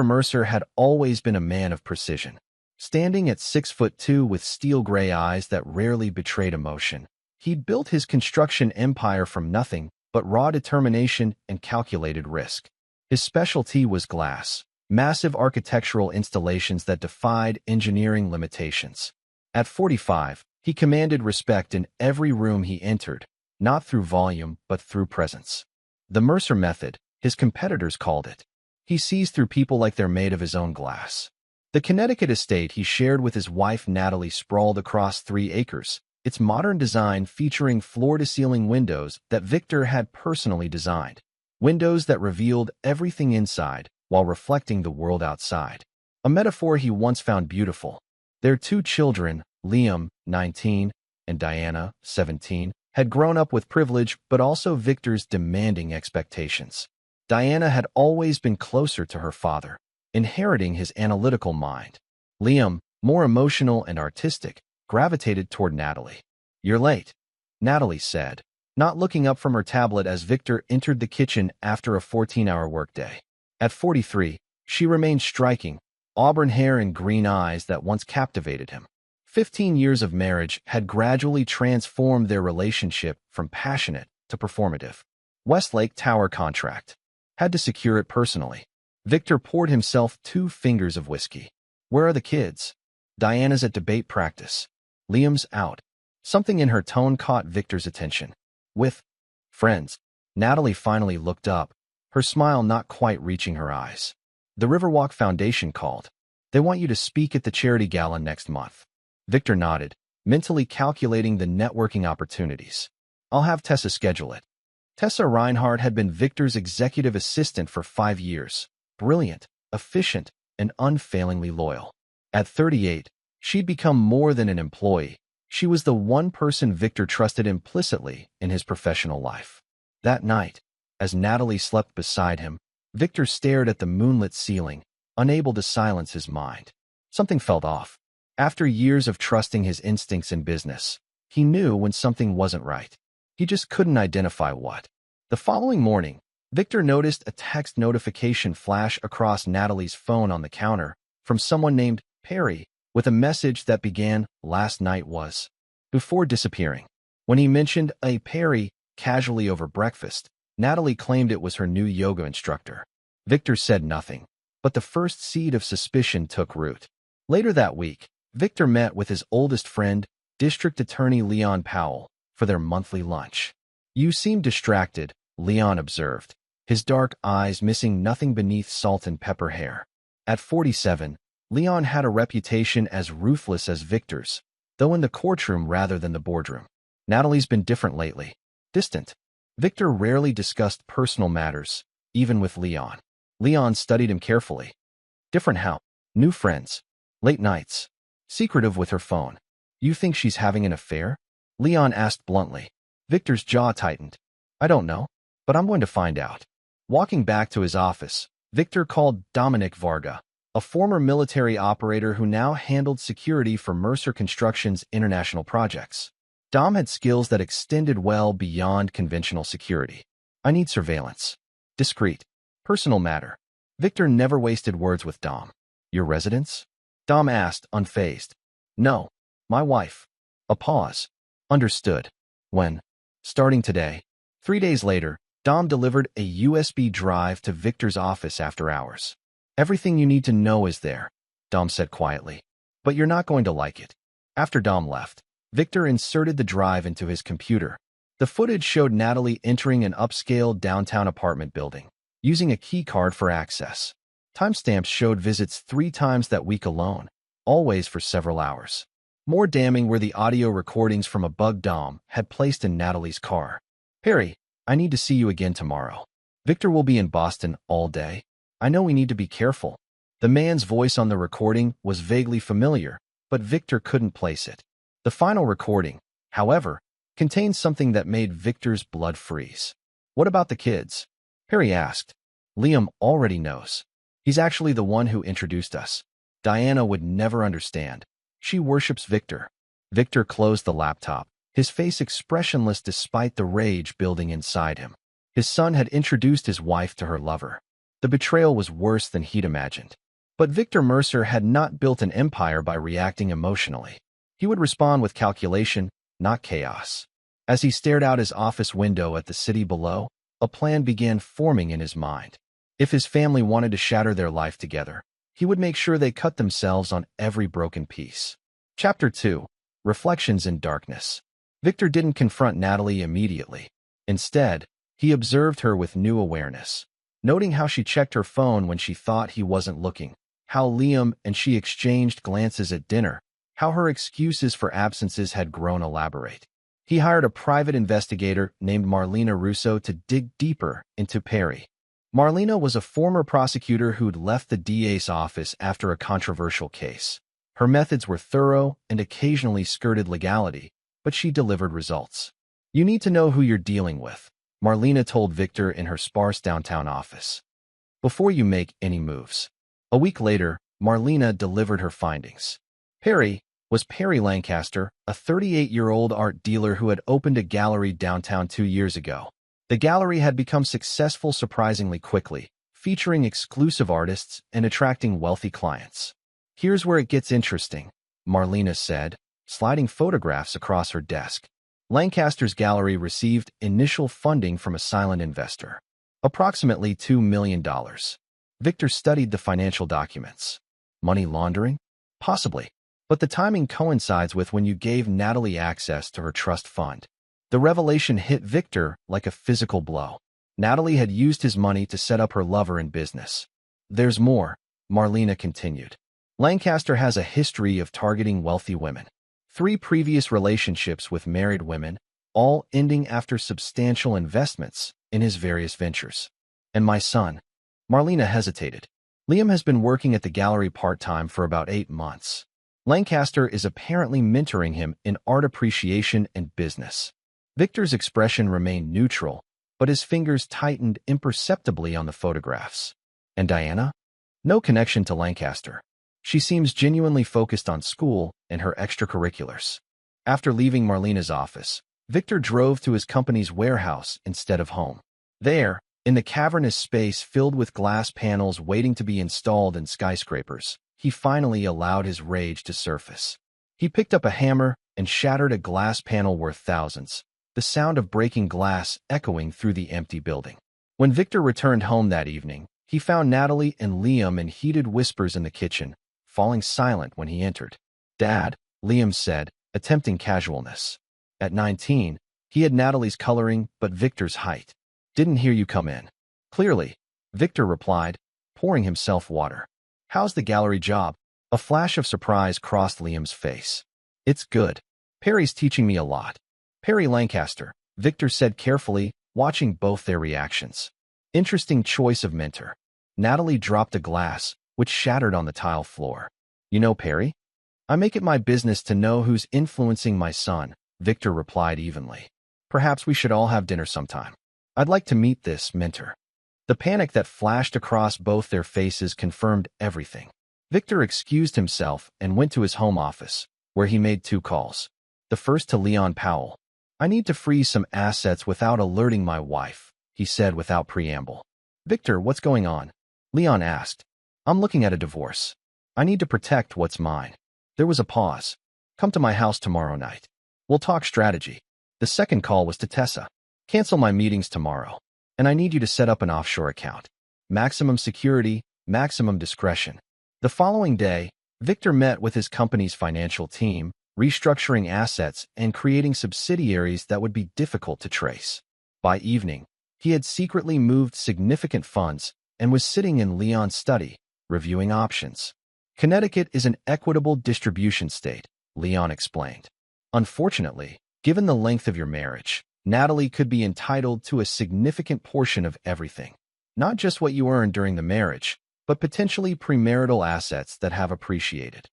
Mercer had always been a man of precision. Standing at 6'2" with steel-gray eyes that rarely betrayed emotion, he'd built his construction empire from nothing but raw determination and calculated risk. His specialty was glass, massive architectural installations that defied engineering limitations. At 45, he commanded respect in every room he entered, not through volume but through presence. The Mercer method, his competitors called it. He sees through people like they're made of his own glass. The Connecticut estate he shared with his wife Natalie sprawled across 3 acres, its modern design featuring floor-to-ceiling windows that Victor had personally designed. Windows that revealed everything inside while reflecting the world outside. A metaphor he once found beautiful. Their 2 children, Liam, 19, and Diana, 17, had grown up with privilege but also Victor's demanding expectations. Diana had always been closer to her father, inheriting his analytical mind. Liam, more emotional and artistic, gravitated toward Natalie. "You're late," Natalie said, not looking up from her tablet as Victor entered the kitchen after a 14-hour workday. At 43, she remained striking, auburn hair and green eyes that once captivated him. 15 years of marriage had gradually transformed their relationship from passionate to performative. Westlake Tower contract. Had to secure it personally. Victor poured himself 2 fingers of whiskey. "Where are the kids?" "Diana's at debate practice. Liam's out." Something in her tone caught Victor's attention. "With friends." Natalie finally looked up, her smile not quite reaching her eyes. "The Riverwalk Foundation called. They want you to speak at the charity gala next month." Victor nodded, mentally calculating the networking opportunities. "I'll have Tessa schedule it." Tessa Reinhardt had been Victor's executive assistant for 5 years. Brilliant, efficient, and unfailingly loyal. At 38, she'd become more than an employee. She was the one person Victor trusted implicitly in his professional life. That night, as Natalie slept beside him, Victor stared at the moonlit ceiling, unable to silence his mind. Something felt off. After years of trusting his instincts in business, he knew when something wasn't right. He just couldn't identify what. The following morning, Victor noticed a text notification flash across Natalie's phone on the counter from someone named Perry, with a message that began, "Last night was," before disappearing. When he mentioned a Perry casually over breakfast, Natalie claimed it was her new yoga instructor. Victor said nothing, but the first seed of suspicion took root. Later that week, Victor met with his oldest friend, District Attorney Leon Powell, for their monthly lunch. "You seem distracted," Leon observed, his dark eyes missing nothing beneath salt and pepper hair. At 47, Leon had a reputation as ruthless as Victor's, though in the courtroom rather than the boardroom. Natalie's been different lately. Distant. Victor rarely discussed personal matters, even with Leon. Leon studied him carefully. Different how? New friends. Late nights. Secretive with her phone. "You think she's having an affair?" Leon asked bluntly. Victor's jaw tightened. "I don't know, but I'm going to find out." Walking back to his office, Victor called Dominic Varga, a former military operator who now handled security for Mercer Construction's international projects. Dom had skills that extended well beyond conventional security. "I need surveillance. Discreet. Personal matter." Victor never wasted words with Dom. "Your residence?" Dom asked, unfazed. "No. My wife." A pause. "Understood. When?" "Starting today." 3 days later, Dom delivered a USB drive to Victor's office after hours. "Everything you need to know is there," Dom said quietly. "But you're not going to like it." After Dom left, Victor inserted the drive into his computer. The footage showed Natalie entering an upscale downtown apartment building, using a key card for access. Timestamps showed visits 3 times that week alone, always for several hours. More damning were the audio recordings from a bug Dom had placed in Natalie's car. "Perry, I need to see you again tomorrow. Victor will be in Boston all day. I know we need to be careful." The man's voice on the recording was vaguely familiar, but Victor couldn't place it. The final recording, however, contained something that made Victor's blood freeze. "What about the kids?" Perry asked. "Liam already knows. He's actually the one who introduced us. Diana would never understand. She worships Victor." Victor closed the laptop, his face expressionless despite the rage building inside him. His son had introduced his wife to her lover. The betrayal was worse than he'd imagined. But Victor Mercer had not built an empire by reacting emotionally. He would respond with calculation, not chaos. As he stared out his office window at the city below, a plan began forming in his mind. If his family wanted to shatter their life together, he would make sure they cut themselves on every broken piece. Chapter 2. Reflections in Darkness. Victor didn't confront Natalie immediately. Instead, he observed her with new awareness, noting how she checked her phone when she thought he wasn't looking, how Liam and she exchanged glances at dinner, how her excuses for absences had grown elaborate. He hired a private investigator named Marlena Russo to dig deeper into Perry. Marlena was a former prosecutor who'd left the DA's office after a controversial case. Her methods were thorough and occasionally skirted legality, but she delivered results. "You need to know who you're dealing with," Marlena told Victor in her sparse downtown office, "before you make any moves." A week later, Marlena delivered her findings. Perry was Perry Lancaster, a 38-year-old art dealer who had opened a gallery downtown 2 years ago. The gallery had become successful surprisingly quickly, featuring exclusive artists and attracting wealthy clients. "Here's where it gets interesting," Marlena said, sliding photographs across her desk. Lancaster's gallery received initial funding from a silent investor, approximately $2 million. Victor studied the financial documents. Money laundering? Possibly. But the timing coincides with when you gave Natalie access to her trust fund. The revelation hit Victor like a physical blow. Natalie had used his money to set up her lover in business. "There's more," Marlena continued. "Lancaster has a history of targeting wealthy women. 3 previous relationships with married women, all ending after substantial investments in his various ventures. And my son." Marlena hesitated. "Liam has been working at the gallery part-time for about 8 months. Lancaster is apparently mentoring him in art appreciation and business." Victor's expression remained neutral, but his fingers tightened imperceptibly on the photographs. "And Diana?" "No connection to Lancaster. She seems genuinely focused on school and her extracurriculars." After leaving Marlena's office, Victor drove to his company's warehouse instead of home. There, in the cavernous space filled with glass panels waiting to be installed in skyscrapers, he finally allowed his rage to surface. He picked up a hammer and shattered a glass panel worth thousands, the sound of breaking glass echoing through the empty building. When Victor returned home that evening, he found Natalie and Liam in heated whispers in the kitchen, falling silent when he entered. "Dad," Liam said, attempting casualness. At 19, he had Natalie's coloring but Victor's height. "Didn't hear you come in." "Clearly," Victor replied, pouring himself water. "How's the gallery job?" A flash of surprise crossed Liam's face. "It's good. Perry's teaching me a lot." "Perry Lancaster," Victor said carefully, watching both their reactions. "Interesting choice of mentor." Natalie dropped a glass, which shattered on the tile floor. "You know Perry?" "I make it my business to know who's influencing my son," Victor replied evenly. "Perhaps we should all have dinner sometime. I'd like to meet this mentor." The panic that flashed across both their faces confirmed everything. Victor excused himself and went to his home office, where he made 2 calls. The first to Leon Powell. "I need to freeze some assets without alerting my wife," he said without preamble. "Victor, what's going on?" Leon asked. "I'm looking at a divorce. I need to protect what's mine." There was a pause. "Come to my house tomorrow night. We'll talk strategy." The second call was to Tessa. "Cancel my meetings tomorrow. And I need you to set up an offshore account. Maximum security, maximum discretion." The following day, Victor met with his company's financial team, restructuring assets and creating subsidiaries that would be difficult to trace. By evening, he had secretly moved significant funds and was sitting in Leon's study, reviewing options. "Connecticut is an equitable distribution state," Leon explained. "Unfortunately, given the length of your marriage, Natalie could be entitled to a significant portion of everything. Not just what you earned during the marriage, but potentially premarital assets that have appreciated."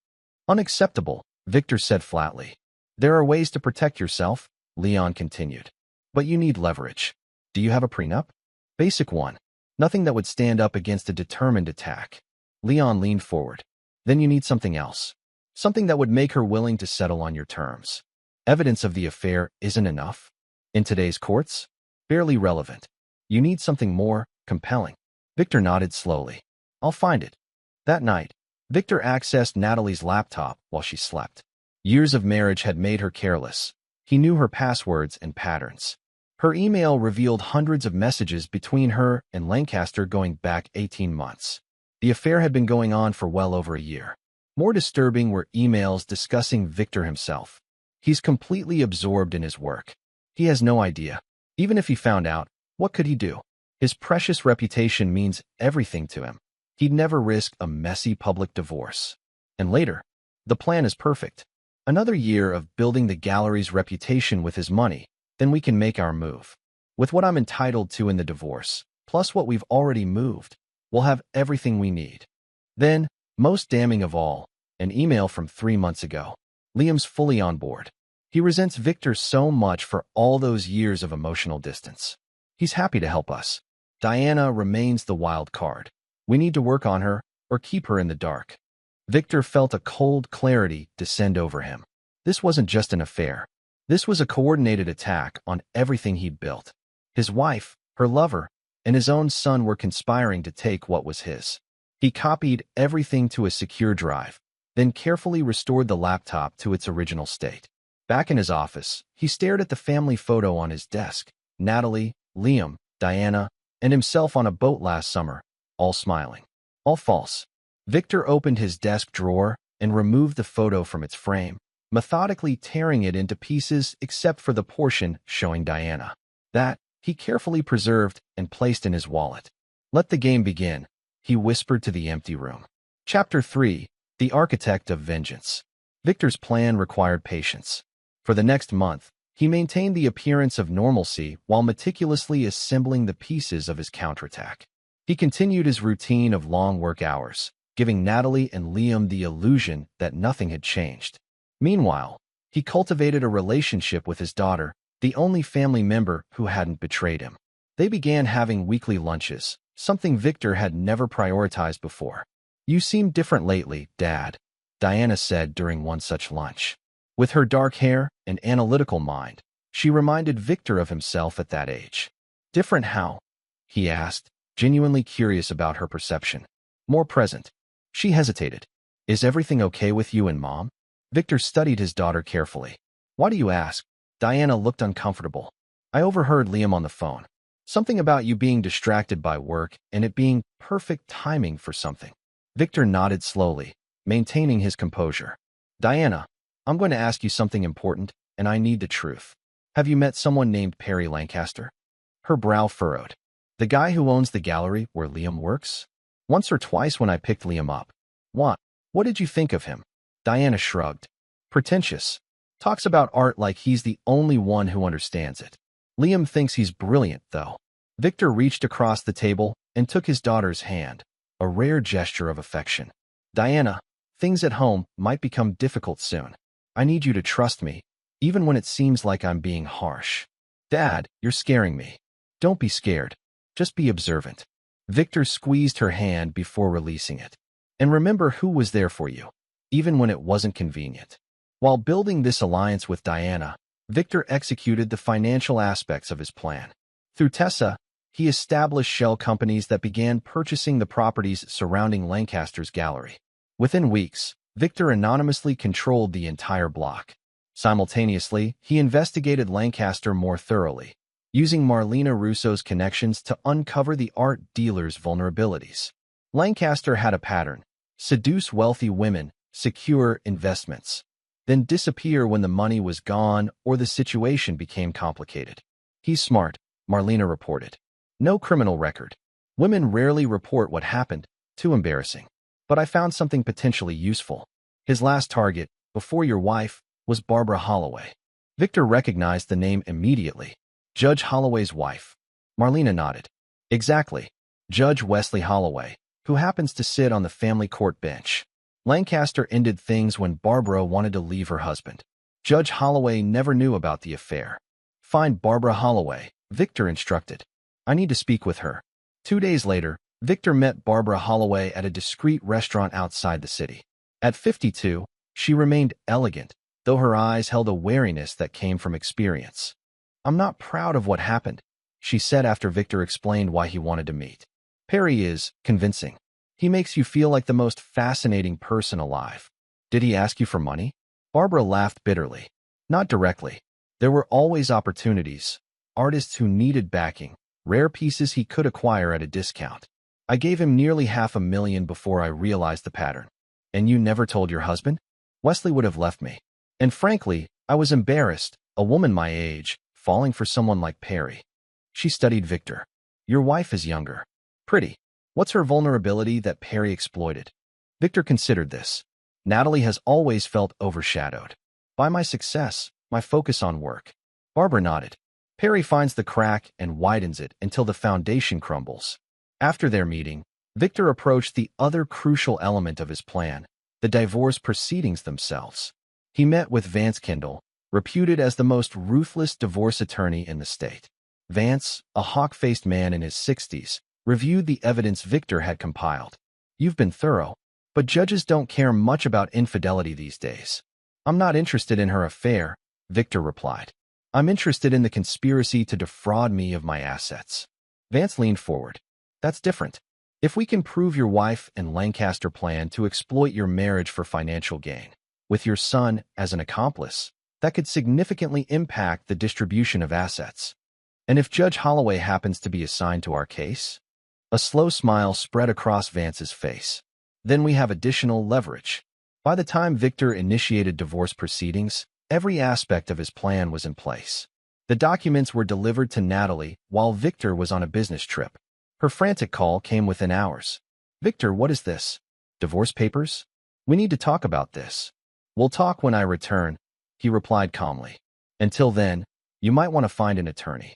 "Unacceptable," Victor said flatly. "There are ways to protect yourself," Leon continued. "But you need leverage. Do you have a prenup?" "Basic one. Nothing that would stand up against a determined attack." Leon leaned forward. "Then you need something else. Something that would make her willing to settle on your terms. Evidence of the affair isn't enough. In today's courts, barely relevant. You need something more compelling." Victor nodded slowly. I'll find it. That night, Victor accessed Natalie's laptop while she slept. Years of marriage had made her careless. He knew her passwords and patterns. Her email revealed hundreds of messages between her and Lancaster going back 18 months. The affair had been going on for well over a year. More disturbing were emails discussing Victor himself. He's completely absorbed in his work. He has no idea. Even if he found out, what could he do? His precious reputation means everything to him. He'd never risk a messy public divorce. And later, the plan is perfect. Another year of building the gallery's reputation with his money, then we can make our move. With what I'm entitled to in the divorce, plus what we've already moved, we'll have everything we need. Then, most damning of all, an email from 3 months ago. Liam's fully on board. He resents Victor so much for all those years of emotional distance. He's happy to help us. Diana remains the wild card. We need to work on her or keep her in the dark. Victor felt a cold clarity descend over him. This wasn't just an affair. This was a coordinated attack on everything he'd built. His wife, her lover, and his own son were conspiring to take what was his. He copied everything to a secure drive, then carefully restored the laptop to its original state. Back in his office, he stared at the family photo on his desk. Natalie, Liam, Diana, and himself on a boat last summer, all smiling. All false. Victor opened his desk drawer and removed the photo from its frame, methodically tearing it into pieces except for the portion showing Diana. That, he carefully preserved and placed in his wallet. Let the game begin, he whispered to the empty room. Chapter 3. The Architect of Vengeance. Victor's plan required patience. For the next month, he maintained the appearance of normalcy while meticulously assembling the pieces of his counterattack. He continued his routine of long work hours, giving Natalie and Liam the illusion that nothing had changed. Meanwhile, he cultivated a relationship with his daughter, the only family member who hadn't betrayed him. They began having weekly lunches, something Victor had never prioritized before. You seem different lately, Dad, Diana said during one such lunch. With her dark hair and analytical mind, she reminded Victor of himself at that age. Different how? He asked, genuinely curious about her perception. More present. She hesitated. Is everything okay with you and Mom? Victor studied his daughter carefully. Why do you ask? Diana looked uncomfortable. I overheard Liam on the phone. Something about you being distracted by work and it being perfect timing for something. Victor nodded slowly, maintaining his composure. Diana, I'm going to ask you something important, and I need the truth. Have you met someone named Perry Lancaster? Her brow furrowed. The guy who owns the gallery where Liam works? Once or twice when I picked Liam up. What? What did you think of him? Diana shrugged. Pretentious. Talks about art like he's the only one who understands it. Liam thinks he's brilliant, though. Victor reached across the table and took his daughter's hand, a rare gesture of affection. Diana, things at home might become difficult soon. I need you to trust me, even when it seems like I'm being harsh. Dad, you're scaring me. Don't be scared. Just be observant. Victor squeezed her hand before releasing it. And remember who was there for you, even when it wasn't convenient. While building this alliance with Diana, Victor executed the financial aspects of his plan. Through Tessa, he established shell companies that began purchasing the properties surrounding Lancaster's gallery. Within weeks, Victor anonymously controlled the entire block. Simultaneously, he investigated Lancaster more thoroughly, using Marlena Russo's connections to uncover the art dealer's vulnerabilities. Lancaster had a pattern: seduce wealthy women, secure investments, then disappear when the money was gone or the situation became complicated. He's smart, Marlena reported. No criminal record. Women rarely report what happened, too embarrassing. But I found something potentially useful. His last target, before your wife, was Barbara Holloway. Victor recognized the name immediately. Judge Holloway's wife. Marlena nodded. Exactly. Judge Wesley Holloway, who happens to sit on the family court bench. Lancaster ended things when Barbara wanted to leave her husband. Judge Holloway never knew about the affair. Find Barbara Holloway, Victor instructed. I need to speak with her. 2 days later, Victor met Barbara Holloway at a discreet restaurant outside the city. At 52, she remained elegant, though her eyes held a wariness that came from experience. I'm not proud of what happened, she said after Victor explained why he wanted to meet. Perry is convincing. He makes you feel like the most fascinating person alive. Did he ask you for money? Barbara laughed bitterly. Not directly. There were always opportunities, artists who needed backing, rare pieces he could acquire at a discount. I gave him nearly $500,000 before I realized the pattern. And you never told your husband? Wesley would have left me. And frankly, I was embarrassed, a woman my age, falling for someone like Perry. She studied Victor. Your wife is younger. Pretty. What's her vulnerability that Perry exploited? Victor considered this. Natalie has always felt overshadowed by my success, my focus on work. Barbara nodded. Perry finds the crack and widens it until the foundation crumbles. After their meeting, Victor approached the other crucial element of his plan, the divorce proceedings themselves. He met with Vance Kendall, reputed as the most ruthless divorce attorney in the state. Vance, a hawk-faced man in his 60s, reviewed the evidence Victor had compiled. You've been thorough, but judges don't care much about infidelity these days. I'm not interested in her affair, Victor replied. I'm interested in the conspiracy to defraud me of my assets. Vance leaned forward. That's different. If we can prove your wife and Lancaster plan to exploit your marriage for financial gain, with your son as an accomplice, that could significantly impact the distribution of assets. And if Judge Holloway happens to be assigned to our case? A slow smile spread across Vance's face. Then we have additional leverage. By the time Victor initiated divorce proceedings, every aspect of his plan was in place. The documents were delivered to Natalie while Victor was on a business trip. Her frantic call came within hours. Victor, what is this? Divorce papers? We need to talk about this. We'll talk when I return, he replied calmly. Until then, you might want to find an attorney.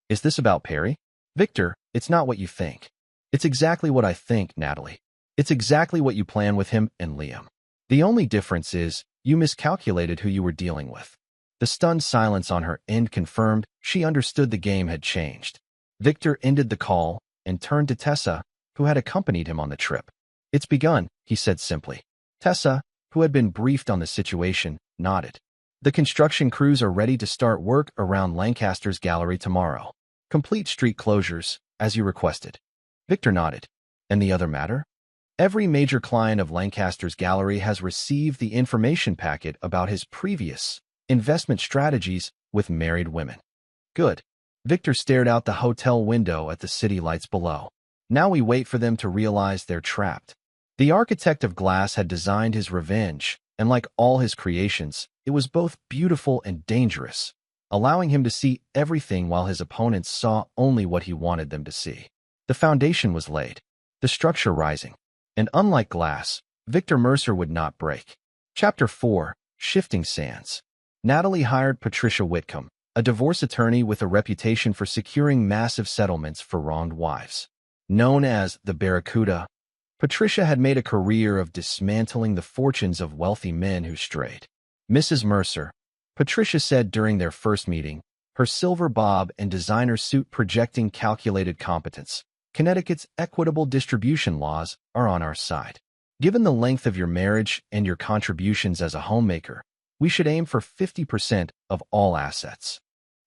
Is this about Perry? Victor, it's not what you think. It's exactly what I think, Natalie. It's exactly what you plan with him and Liam. The only difference is, you miscalculated who you were dealing with. The stunned silence on her end confirmed she understood the game had changed. Victor ended the call and turned to Tessa, who had accompanied him on the trip. It's begun, he said simply. Tessa, who had been briefed on the situation, nodded. The construction crews are ready to start work around Lancaster's gallery tomorrow. Complete street closures, as you requested. Victor nodded. And the other matter? Every major client of Lancaster's gallery has received the information packet about his previous investment strategies with married women. Good. Victor stared out the hotel window at the city lights below. Now we wait for them to realize they're trapped. The architect of glass had designed his revenge, and like all his creations, it was both beautiful and dangerous, allowing him to see everything while his opponents saw only what he wanted them to see. The foundation was laid, the structure rising, and unlike glass, Victor Mercer would not break. Chapter 4, Shifting Sands. Natalie hired Patricia Whitcomb, a divorce attorney with a reputation for securing massive settlements for wronged wives. Known as the Barracuda, Patricia had made a career of dismantling the fortunes of wealthy men who strayed. Mrs. Mercer, Patricia said during their first meeting, her silver bob and designer suit projecting calculated competence. Connecticut's equitable distribution laws are on our side. Given the length of your marriage and your contributions as a homemaker, we should aim for 50% of all assets.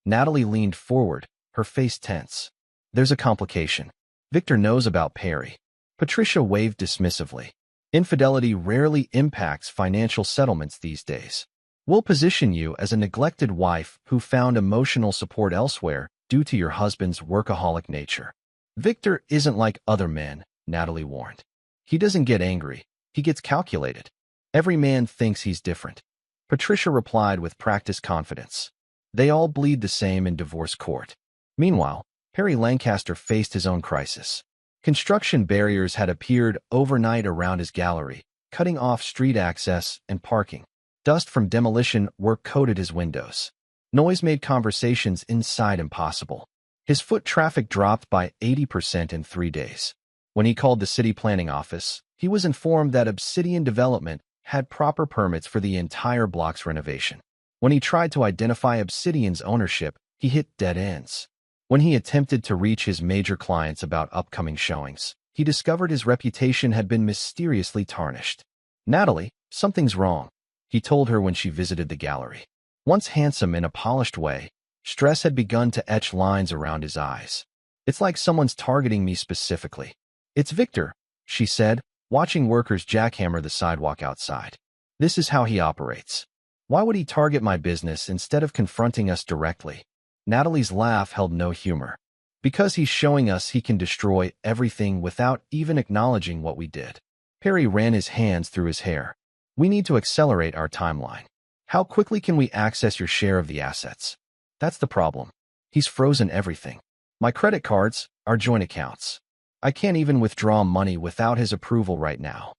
Natalie leaned forward, her face tense. There's a complication. Victor knows about Perry. Patricia waved dismissively. Infidelity rarely impacts financial settlements these days. We'll position you as a neglected wife who found emotional support elsewhere due to your husband's workaholic nature. Victor isn't like other men, Natalie warned. He doesn't get angry. He gets calculated. Every man thinks he's different. Patricia replied with practiced confidence. They all bleed the same in divorce court. Meanwhile, Perry Lancaster faced his own crisis. Construction barriers had appeared overnight around his gallery, cutting off street access and parking. Dust from demolition work coated his windows. Noise made conversations inside impossible. His foot traffic dropped by 80% in 3 days. When he called the city planning office, he was informed that Obsidian Development had proper permits for the entire block's renovation. When he tried to identify Obsidian's ownership, he hit dead ends. When he attempted to reach his major clients about upcoming showings, he discovered his reputation had been mysteriously tarnished. Natalie, something's wrong, he told her when she visited the gallery. Once handsome in a polished way, stress had begun to etch lines around his eyes. It's like someone's targeting me specifically. It's Victor, she said, watching workers jackhammer the sidewalk outside. This is how he operates. Why would he target my business instead of confronting us directly? Natalie's laugh held no humor. Because he's showing us he can destroy everything without even acknowledging what we did. Perry ran his hands through his hair. We need to accelerate our timeline. How quickly can we access your share of the assets? That's the problem. He's frozen everything. My credit cards, our joint accounts. I can't even withdraw money without his approval right now.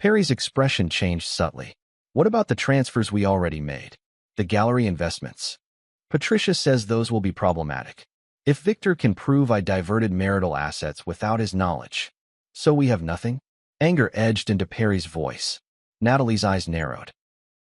Perry's expression changed subtly. What about the transfers we already made? The gallery investments? Patricia says those will be problematic. If Victor can prove I diverted marital assets without his knowledge. So we have nothing? Anger edged into Perry's voice. Natalie's eyes narrowed.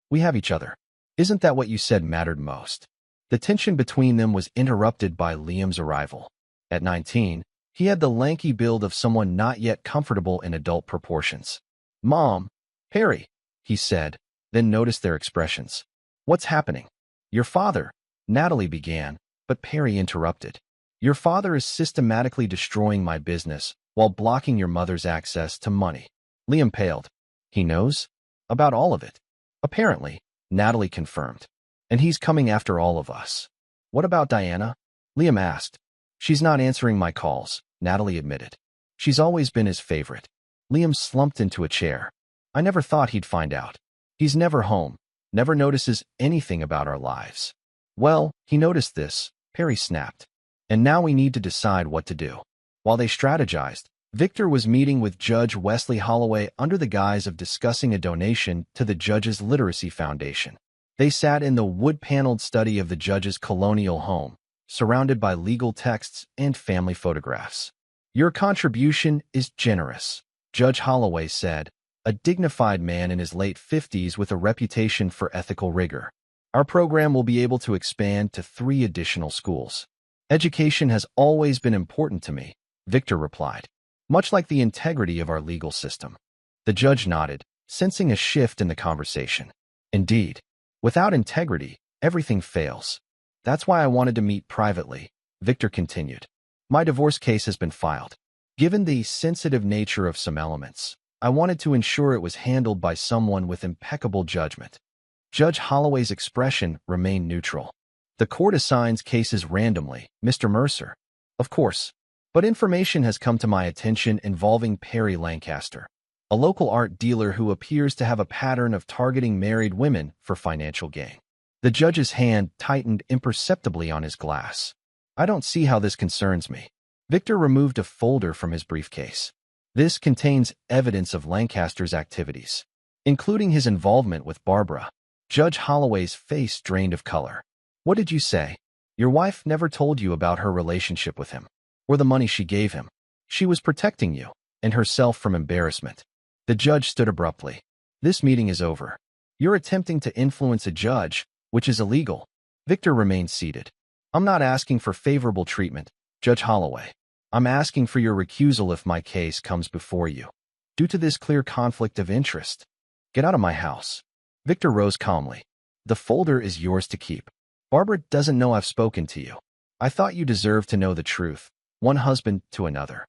We have each other. Isn't that what you said mattered most? The tension between them was interrupted by Liam's arrival. At 19, he had the lanky build of someone not yet comfortable in adult proportions. Mom, Perry, he said, then noticed their expressions. What's happening? Your father, Natalie began, but Perry interrupted. Your father is systematically destroying my business while blocking your mother's access to money. Liam paled. He knows? About all of it. Apparently, Natalie confirmed. And he's coming after all of us. What about Diana? Liam asked. She's not answering my calls, Natalie admitted. She's always been his favorite. Liam slumped into a chair. I never thought he'd find out. He's never home, never notices anything about our lives. Well, he noticed this, Perry snapped. And now we need to decide what to do. While they strategized, Victor was meeting with Judge Wesley Holloway under the guise of discussing a donation to the judge's literacy foundation. They sat in the wood-paneled study of the judge's colonial home, surrounded by legal texts and family photographs. Your contribution is generous, Judge Holloway said, a dignified man in his late 50s with a reputation for ethical rigor. Our program will be able to expand to 3 additional schools. Education has always been important to me, Victor replied, much like the integrity of our legal system. The judge nodded, sensing a shift in the conversation. Indeed, without integrity, everything fails. That's why I wanted to meet privately, Victor continued. My divorce case has been filed. Given the sensitive nature of some elements, I wanted to ensure it was handled by someone with impeccable judgment. Judge Holloway's expression remained neutral. The court assigns cases randomly, Mr. Mercer. Of course. But information has come to my attention involving Perry Lancaster, a local art dealer who appears to have a pattern of targeting married women for financial gain. The judge's hand tightened imperceptibly on his glass. I don't see how this concerns me. Victor removed a folder from his briefcase. This contains evidence of Lancaster's activities, including his involvement with Barbara. Judge Holloway's face drained of color. What did you say? Your wife never told you about her relationship with him, or the money she gave him. She was protecting you, and herself from embarrassment. The judge stood abruptly. This meeting is over. You're attempting to influence a judge, which is illegal. Victor remained seated. I'm not asking for favorable treatment, Judge Holloway. I'm asking for your recusal if my case comes before you. Due to this clear conflict of interest. Get out of my house. Victor rose calmly. The folder is yours to keep. Barbara doesn't know I've spoken to you. I thought you deserved to know the truth, one husband to another.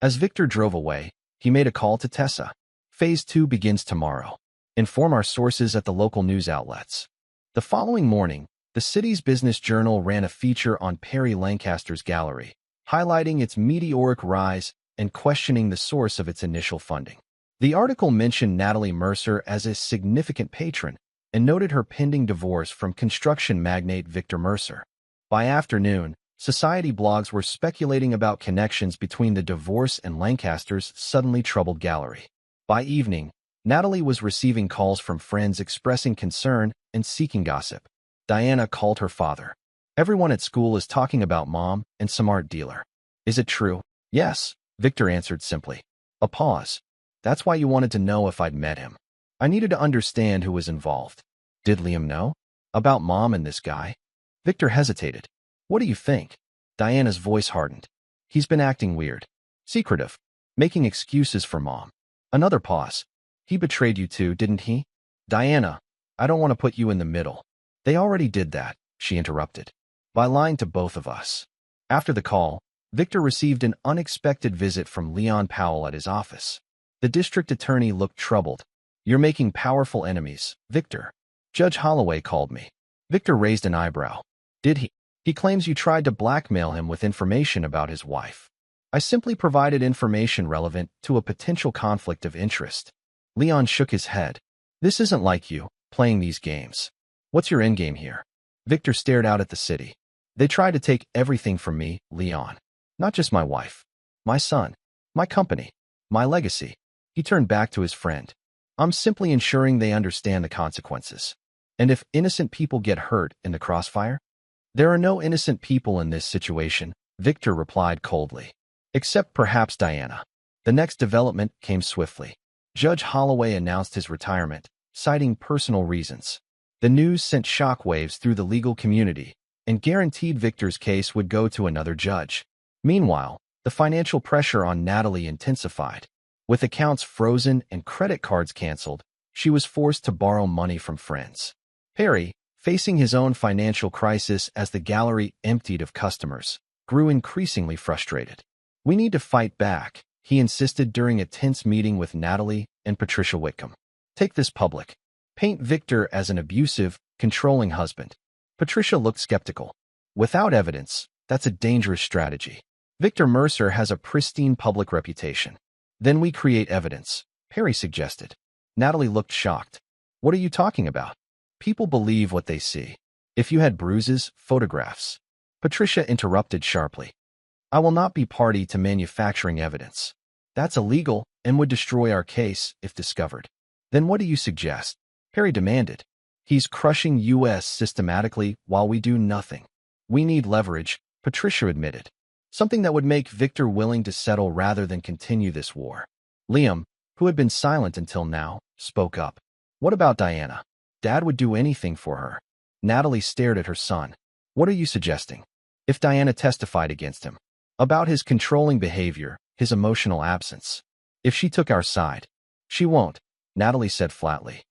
As Victor drove away, he made a call to Tessa. Phase 2 begins tomorrow. Inform our sources at the local news outlets. The following morning, the city's business journal ran a feature on Perry Lancaster's gallery, highlighting its meteoric rise and questioning the source of its initial funding. The article mentioned Natalie Mercer as a significant patron and noted her pending divorce from construction magnate Victor Mercer. By afternoon, society blogs were speculating about connections between the divorce and Lancaster's suddenly troubled gallery. By evening, Natalie was receiving calls from friends expressing concern and seeking gossip. Diana called her father. Everyone at school is talking about Mom and some art dealer. Is it true? Yes, Victor answered simply. A pause. That's why you wanted to know if I'd met him. I needed to understand who was involved. Did Liam know? About Mom and this guy? Victor hesitated. What do you think? Diana's voice hardened. He's been acting weird. Secretive. Making excuses for Mom. Another pause. He betrayed you too, didn't he? Diana, I don't want to put you in the middle. They already did that, she interrupted. By lying to both of us. After the call, Victor received an unexpected visit from Leon Powell at his office. The district attorney looked troubled. "You're making powerful enemies, Victor. Judge Holloway called me." Victor raised an eyebrow. "Did he? He claims you tried to blackmail him with information about his wife." "I simply provided information relevant to a potential conflict of interest." Leon shook his head. "This isn't like you, playing these games. What's your endgame here?" Victor stared out at the city. "They tried to take everything from me, Leon. Not just my wife. My son. My company. My legacy." He turned back to his friend. "I'm simply ensuring they understand the consequences. And if innocent people get hurt in the crossfire?" "There are no innocent people in this situation," Victor replied coldly. "Except perhaps Diana." The next development came swiftly. Judge Holloway announced his retirement, citing personal reasons. The news sent shockwaves through the legal community and guaranteed Victor's case would go to another judge. Meanwhile, the financial pressure on Natalie intensified. With accounts frozen and credit cards canceled, she was forced to borrow money from friends. Perry, facing his own financial crisis as the gallery emptied of customers, grew increasingly frustrated. "We need to fight back," he insisted during a tense meeting with Natalie and Patricia Whitcomb. "Take this public. Paint Victor as an abusive, controlling husband." Patricia looked skeptical. "Without evidence, that's a dangerous strategy. Victor Mercer has a pristine public reputation." "Then we create evidence," Perry suggested. Natalie looked shocked. "What are you talking about? People believe what they see. If you had bruises, photographs." Patricia interrupted sharply. "I will not be party to manufacturing evidence. That's illegal and would destroy our case if discovered." "Then what do you suggest?" Perry demanded. "He's crushing U.S. systematically while we do nothing." "We need leverage," Patricia admitted. "Something that would make Victor willing to settle rather than continue this war." Liam, who had been silent until now, spoke up. "What about Diana? Dad would do anything for her." Natalie stared at her son. "What are you suggesting?" "If Diana testified against him, about his controlling behavior, his emotional absence. If she took our side." "She won't," Natalie said flatly.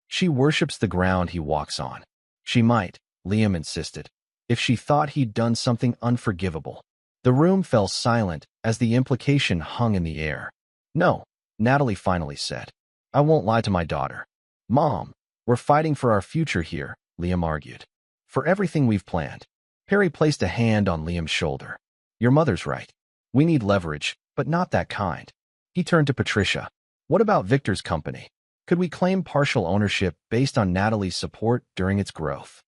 "She worships the ground he walks on." "She might," Liam insisted, "if she thought he'd done something unforgivable." The room fell silent as the implication hung in the air. "No," Natalie finally said. "I won't lie to my daughter." "Mom, we're fighting for our future here," Liam argued. "For everything we've planned." Perry placed a hand on Liam's shoulder. "Your mother's right. We need leverage, but not that kind." He turned to Patricia. "What about Victor's company? Could we claim partial ownership based on Natalie's support during its growth?"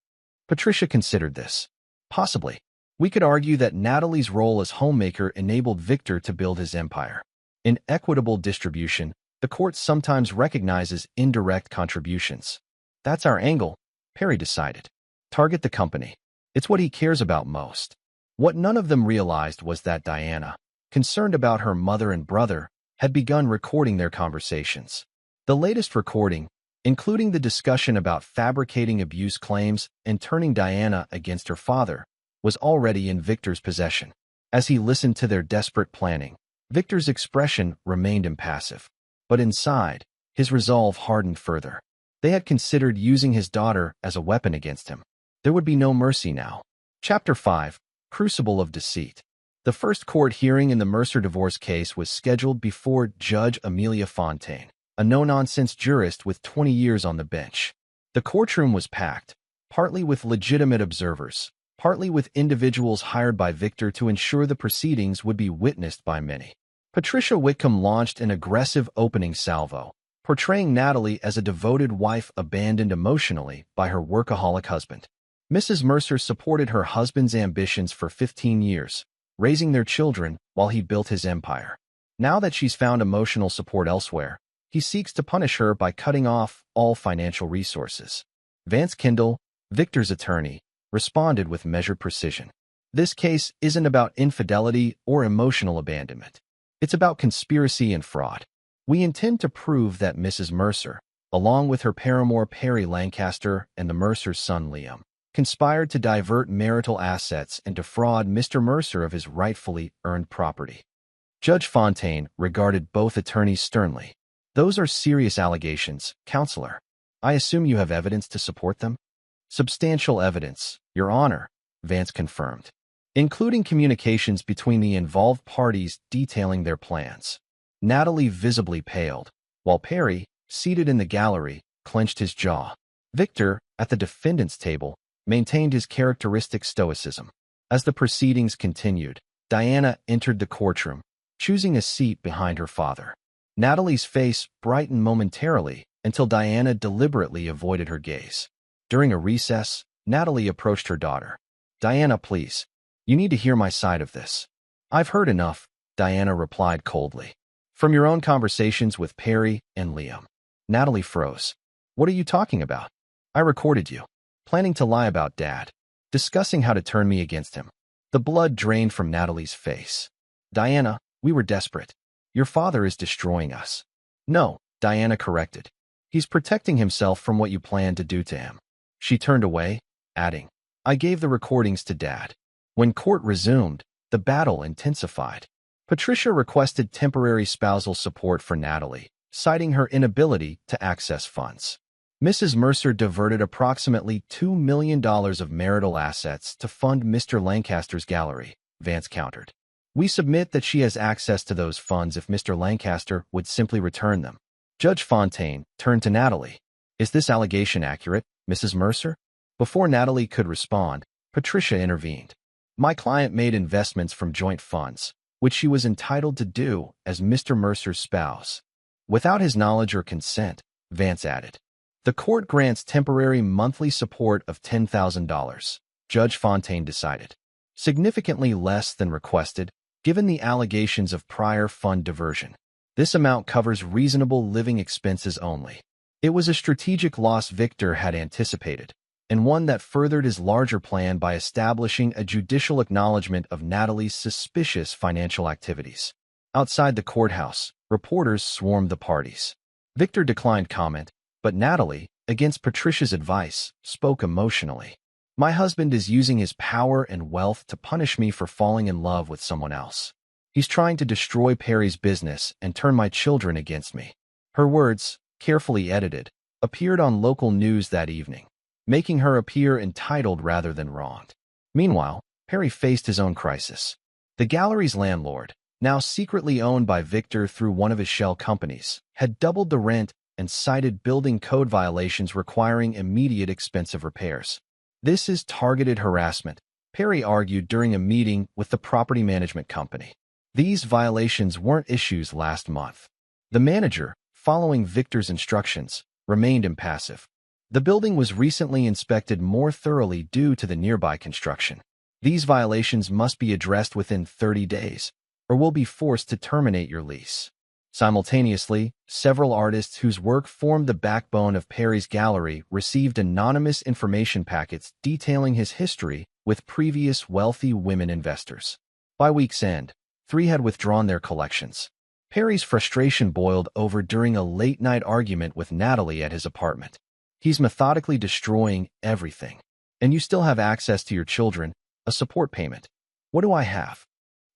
Patricia considered this. "Possibly. We could argue that Natalie's role as homemaker enabled Victor to build his empire. In equitable distribution, the court sometimes recognizes indirect contributions." "That's our angle," Perry decided. "Target the company. It's what he cares about most." What none of them realized was that Diana, concerned about her mother and brother, had begun recording their conversations. The latest recording, including the discussion about fabricating abuse claims and turning Diana against her father, was already in Victor's possession. As he listened to their desperate planning, Victor's expression remained impassive. But inside, his resolve hardened further. They had considered using his daughter as a weapon against him. There would be no mercy now. Chapter 5, Crucible of Deceit. The first court hearing in the Mercer divorce case was scheduled before Judge Amelia Fontaine, a no-nonsense jurist with 20 years on the bench. The courtroom was packed, partly with legitimate observers, partly with individuals hired by Victor to ensure the proceedings would be witnessed by many. Patricia Whitcomb launched an aggressive opening salvo, portraying Natalie as a devoted wife abandoned emotionally by her workaholic husband. Mrs. Mercer supported her husband's ambitions for 15 years, raising their children while he built his empire. Now that she's found emotional support elsewhere, he seeks to punish her by cutting off all financial resources. Vance Kindle, Victor's attorney, responded with measured precision. "This case isn't about infidelity or emotional abandonment. It's about conspiracy and fraud. We intend to prove that Mrs. Mercer, along with her paramour Perry Lancaster and the Mercer's son Liam, conspired to divert marital assets and defraud Mr. Mercer of his rightfully earned property." Judge Fontaine regarded both attorneys sternly. "Those are serious allegations, counselor. I assume you have evidence to support them?" "Substantial evidence, Your Honor," Vance confirmed. including communications between the involved parties detailing their plans. Natalie visibly paled, while Perry, seated in the gallery, clenched his jaw. Victor, at the defendant's table, maintained his characteristic stoicism. As the proceedings continued, Diana entered the courtroom, choosing a seat behind her father. Natalie's face brightened momentarily until Diana deliberately avoided her gaze. During a recess, Natalie approached her daughter. "Diana, please. You need to hear my side of this." "I've heard enough," Diana replied coldly. "From your own conversations with Perry and Liam." Natalie froze. "What are you talking about?" "I recorded you, planning to lie about Dad, discussing how to turn me against him." The blood drained from Natalie's face. "Diana, we were desperate. Your father is destroying us." "No," Diana corrected. "He's protecting himself from what you plan to do to him." She turned away, adding, "I gave the recordings to Dad." When court resumed, the battle intensified. Patricia requested temporary spousal support for Natalie, citing her inability to access funds. Mrs. Mercer diverted approximately $2 million of marital assets to fund Mr. Lancaster's gallery, Vance countered. "We submit that she has access to those funds if Mr. Lancaster would simply return them." Judge Fontaine turned to Natalie. "Is this allegation accurate, Mrs. Mercer?" Before Natalie could respond, Patricia intervened. "My client made investments from joint funds, which she was entitled to do as Mr. Mercer's spouse, without his knowledge or consent," Vance added. "The court grants temporary monthly support of $10,000, Judge Fontaine decided. Significantly less than requested, given the allegations of prior fund diversion. This amount covers reasonable living expenses only." It was a strategic loss Victor had anticipated, and one that furthered his larger plan by establishing a judicial acknowledgement of Natalie's suspicious financial activities. Outside the courthouse, reporters swarmed the parties. Victor declined comment, but Natalie, against Patricia's advice, spoke emotionally. "My husband is using his power and wealth to punish me for falling in love with someone else. He's trying to destroy Perry's business and turn my children against me." Her words, carefully edited, appeared on local news that evening, making her appear entitled rather than wronged. Meanwhile, Perry faced his own crisis. The gallery's landlord, now secretly owned by Victor through one of his shell companies, had doubled the rent and cited building code violations requiring immediate expensive repairs. "This is targeted harassment," Perry argued during a meeting with the property management company. "These violations weren't issues last month." The manager, following Victor's instructions, remained impassive. The building was recently inspected more thoroughly due to the nearby construction. "These violations must be addressed within 30 days, or we'll be forced to terminate your lease." Simultaneously, several artists whose work formed the backbone of Perry's gallery received anonymous information packets detailing his history with previous wealthy women investors. By week's end, 3 had withdrawn their collections. Perry's frustration boiled over during a late-night argument with Natalie at his apartment. "He's methodically destroying everything. And you still have access to your children, a support payment. What do I have?"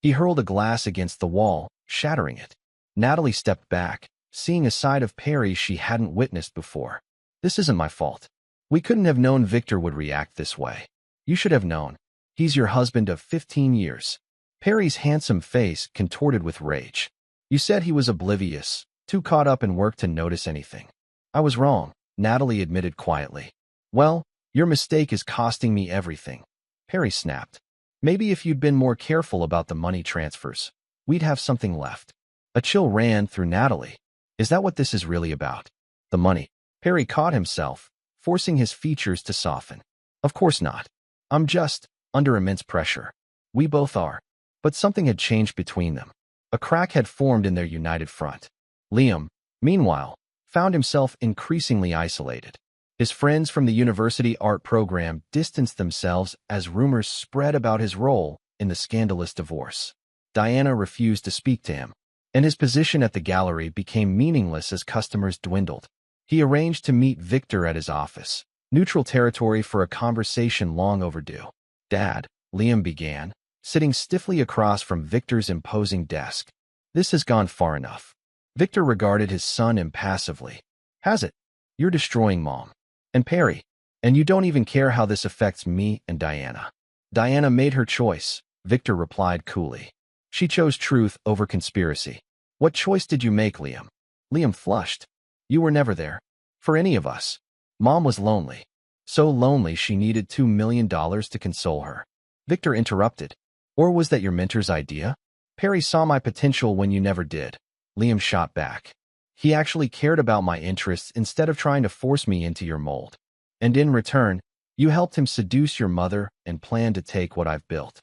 He hurled a glass against the wall, shattering it. Natalie stepped back, seeing a side of Perry she hadn't witnessed before. "This isn't my fault. We couldn't have known Victor would react this way. You should have known. He's your husband of 15 years. Perry's handsome face contorted with rage. "You said he was oblivious, too caught up in work to notice anything." "I was wrong," Natalie admitted quietly. "Well, your mistake is costing me everything," Perry snapped. "Maybe if you'd been more careful about the money transfers, we'd have something left." A chill ran through Natalie. "Is that what this is really about? The money?" Perry caught himself, forcing his features to soften. "Of course not. I'm just under immense pressure. We both are." But something had changed between them. A crack had formed in their united front. Liam, meanwhile, found himself increasingly isolated. His friends from the university art program distanced themselves as rumors spread about his role in the scandalous divorce. Diana refused to speak to him, and his position at the gallery became meaningless as customers dwindled. He arranged to meet Victor at his office, neutral territory for a conversation long overdue. "Dad," Liam began, sitting stiffly across from Victor's imposing desk. "This has gone far enough." Victor regarded his son impassively. "Has it? You're destroying Mom. And Perry. And you don't even care how this affects me and Diana." Diana made her choice, Victor replied coolly. She chose truth over conspiracy. What choice did you make, Liam? Liam flushed. You were never there. For any of us. Mom was lonely. So lonely she needed $2 million to console her. Victor interrupted. Or was that your mentor's idea? Perry saw my potential when you never did. Liam shot back. He actually cared about my interests instead of trying to force me into your mold. And in return, you helped him seduce your mother and planned to take what I've built.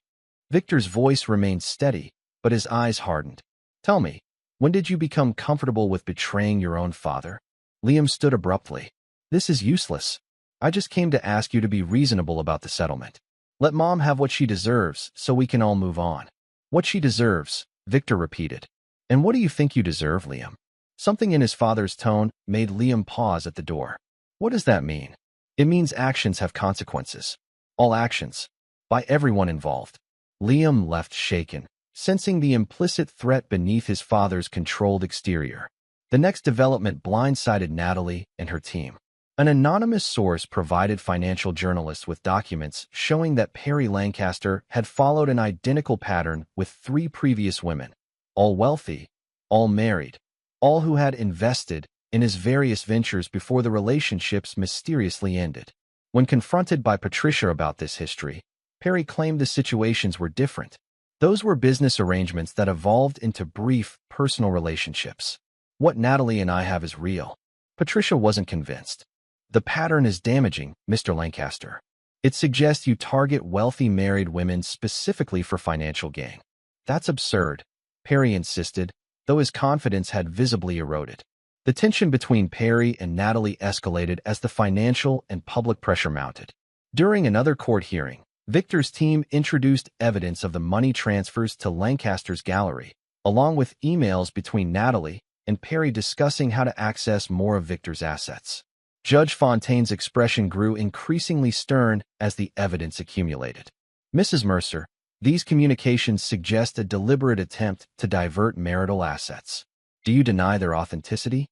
Victor's voice remained steady, but his eyes hardened. Tell me, when did you become comfortable with betraying your own father? Liam stood abruptly. This is useless. I just came to ask you to be reasonable about the settlement. Let Mom have what she deserves so we can all move on. What she deserves, Victor repeated. And what do you think you deserve, Liam? Something in his father's tone made Liam pause at the door. What does that mean? It means actions have consequences. All actions. By everyone involved. Liam left shaken, sensing the implicit threat beneath his father's controlled exterior. The next development blindsided Natalie and her team. An anonymous source provided financial journalists with documents showing that Perry Lancaster had followed an identical pattern with 3 previous women, all wealthy, all married, all who had invested in his various ventures before the relationships mysteriously ended. When confronted by Patricia about this history, Perry claimed the situations were different. Those were business arrangements that evolved into brief, personal relationships. What Natalie and I have is real. Patricia wasn't convinced. The pattern is damaging, Mr. Lancaster. It suggests you target wealthy married women specifically for financial gain. That's absurd, Perry insisted, though his confidence had visibly eroded. The tension between Perry and Natalie escalated as the financial and public pressure mounted. During another court hearing, Victor's team introduced evidence of the money transfers to Lancaster's gallery, along with emails between Natalie and Perry discussing how to access more of Victor's assets. Judge Fontaine's expression grew increasingly stern as the evidence accumulated. Mrs. Mercer, these communications suggest a deliberate attempt to divert marital assets. Do you deny their authenticity?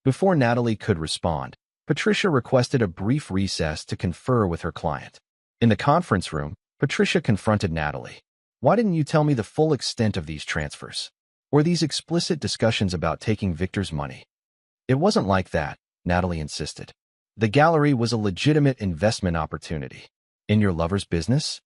Before Natalie could respond, Patricia requested a brief recess to confer with her client. In the conference room, Patricia confronted Natalie. Why didn't you tell me the full extent of these transfers? Or these explicit discussions about taking Victor's money? It wasn't like that, Natalie insisted. The gallery was a legitimate investment opportunity. In your lover's business?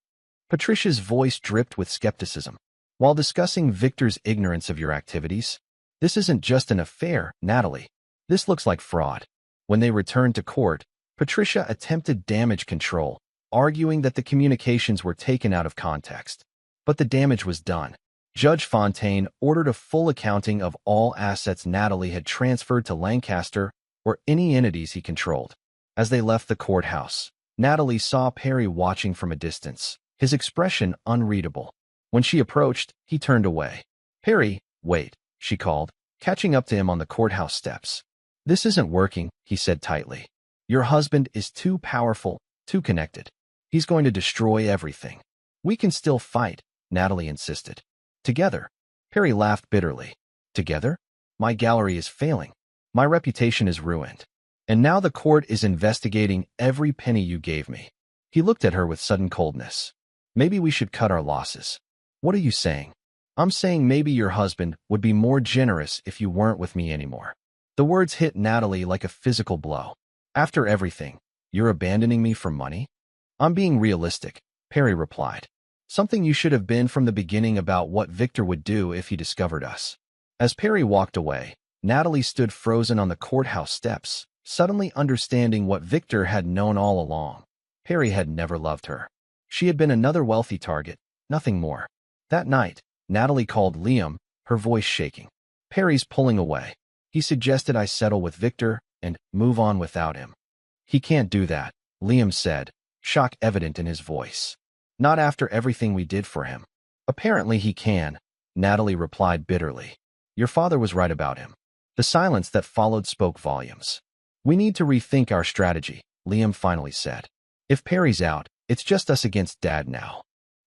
Patricia's voice dripped with skepticism. While discussing Victor's ignorance of your activities, this isn't just an affair, Natalie. This looks like fraud. When they returned to court, Patricia attempted damage control, arguing that the communications were taken out of context. But the damage was done. Judge Fontaine ordered a full accounting of all assets Natalie had transferred to Lancaster or any entities he controlled. As they left the courthouse, Natalie saw Perry watching from a distance, his expression unreadable. When she approached, he turned away. Perry, wait, she called, catching up to him on the courthouse steps. This isn't working, he said tightly. Your husband is too powerful, too connected. He's going to destroy everything. We can still fight, Natalie insisted. Together. Perry laughed bitterly. Together? My gallery is failing. My reputation is ruined. And now the court is investigating every penny you gave me. He looked at her with sudden coldness. Maybe we should cut our losses. What are you saying? I'm saying maybe your husband would be more generous if you weren't with me anymore. The words hit Natalie like a physical blow. After everything, you're abandoning me for money? I'm being realistic, Perry replied. Something you should have been from the beginning about what Victor would do if he discovered us. As Perry walked away, Natalie stood frozen on the courthouse steps, suddenly understanding what Victor had known all along. Perry had never loved her. She had been another wealthy target, nothing more. That night, Natalie called Liam, her voice shaking. Perry's pulling away. He suggested I settle with Victor and move on without him. He can't do that, Liam said, shock evident in his voice. Not after everything we did for him. Apparently he can, Natalie replied bitterly. Your father was right about him. The silence that followed spoke volumes. We need to rethink our strategy, Liam finally said. If Perry's out, it's just us against Dad now.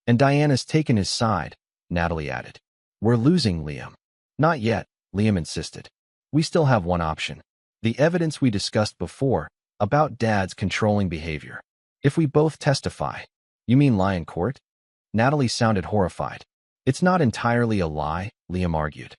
And Diana's taken his side, Natalie added. We're losing, Liam. Not yet, Liam insisted. We still have one option. The evidence we discussed before, about Dad's controlling behavior. If we both testify. You mean lie in court? Natalie sounded horrified. It's not entirely a lie, Liam argued.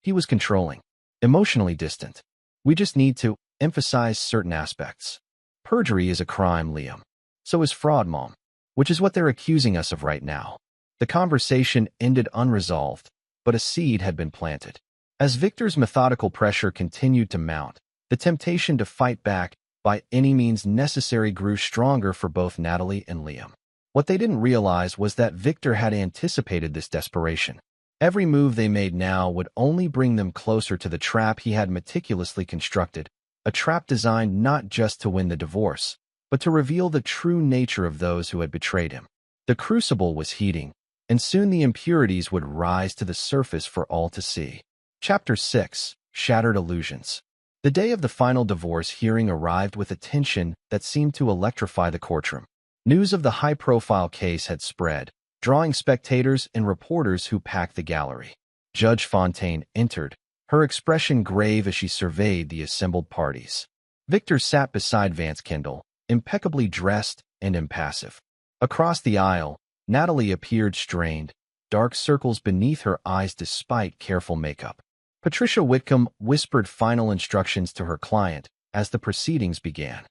He was controlling, emotionally distant. We just need to emphasize certain aspects. Perjury is a crime, Liam. So is fraud, Mom, which is what they're accusing us of right now. The conversation ended unresolved, but a seed had been planted. As Victor's methodical pressure continued to mount, the temptation to fight back by any means necessary grew stronger for both Natalie and Liam. What they didn't realize was that Victor had anticipated this desperation. Every move they made now would only bring them closer to the trap he had meticulously constructed, a trap designed not just to win the divorce, but to reveal the true nature of those who had betrayed him. The crucible was heating, and soon the impurities would rise to the surface for all to see. Chapter 6: Shattered Illusions. The day of the final divorce hearing arrived with a tension that seemed to electrify the courtroom. News of the high-profile case had spread, drawing spectators and reporters who packed the gallery. Judge Fontaine entered, her expression grave as she surveyed the assembled parties. Victor sat beside Vance Kendall, impeccably dressed and impassive. Across the aisle, Natalie appeared strained, dark circles beneath her eyes despite careful makeup. Patricia Whitcomb whispered final instructions to her client as the proceedings began.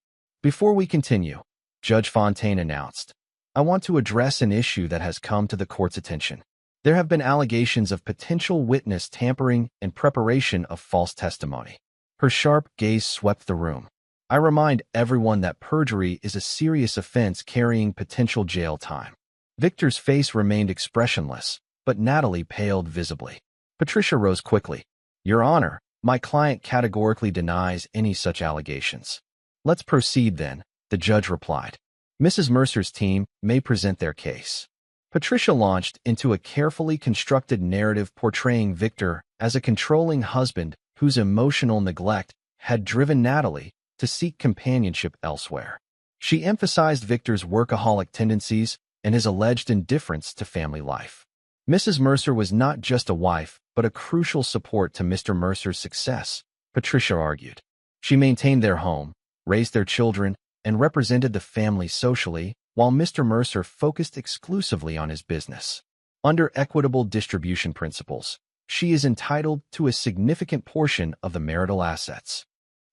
Before we continue, Judge Fontaine announced, I want to address an issue that has come to the court's attention. There have been allegations of potential witness tampering and preparation of false testimony. Her sharp gaze swept the room. I remind everyone that perjury is a serious offense carrying potential jail time. Victor's face remained expressionless, but Natalie paled visibly. Patricia rose quickly. Your Honor, my client categorically denies any such allegations. Let's proceed then, the judge replied. Mrs. Mercer's team may present their case. Patricia launched into a carefully constructed narrative portraying Victor as a controlling husband whose emotional neglect had driven Natalie to seek companionship elsewhere. She emphasized Victor's workaholic tendencies and his alleged indifference to family life. Mrs. Mercer was not just a wife, but a crucial support to Mr. Mercer's success, Patricia argued. She maintained their home, raised their children, and represented the family socially, while Mr. Mercer focused exclusively on his business. Under equitable distribution principles, she is entitled to a significant portion of the marital assets.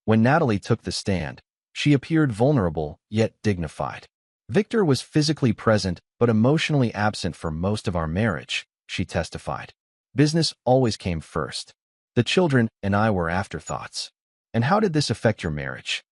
When Natalie took the stand, she appeared vulnerable yet dignified. Victor was physically present but emotionally absent for most of our marriage, she testified. Business always came first. The children and I were afterthoughts. And how did this affect your marriage?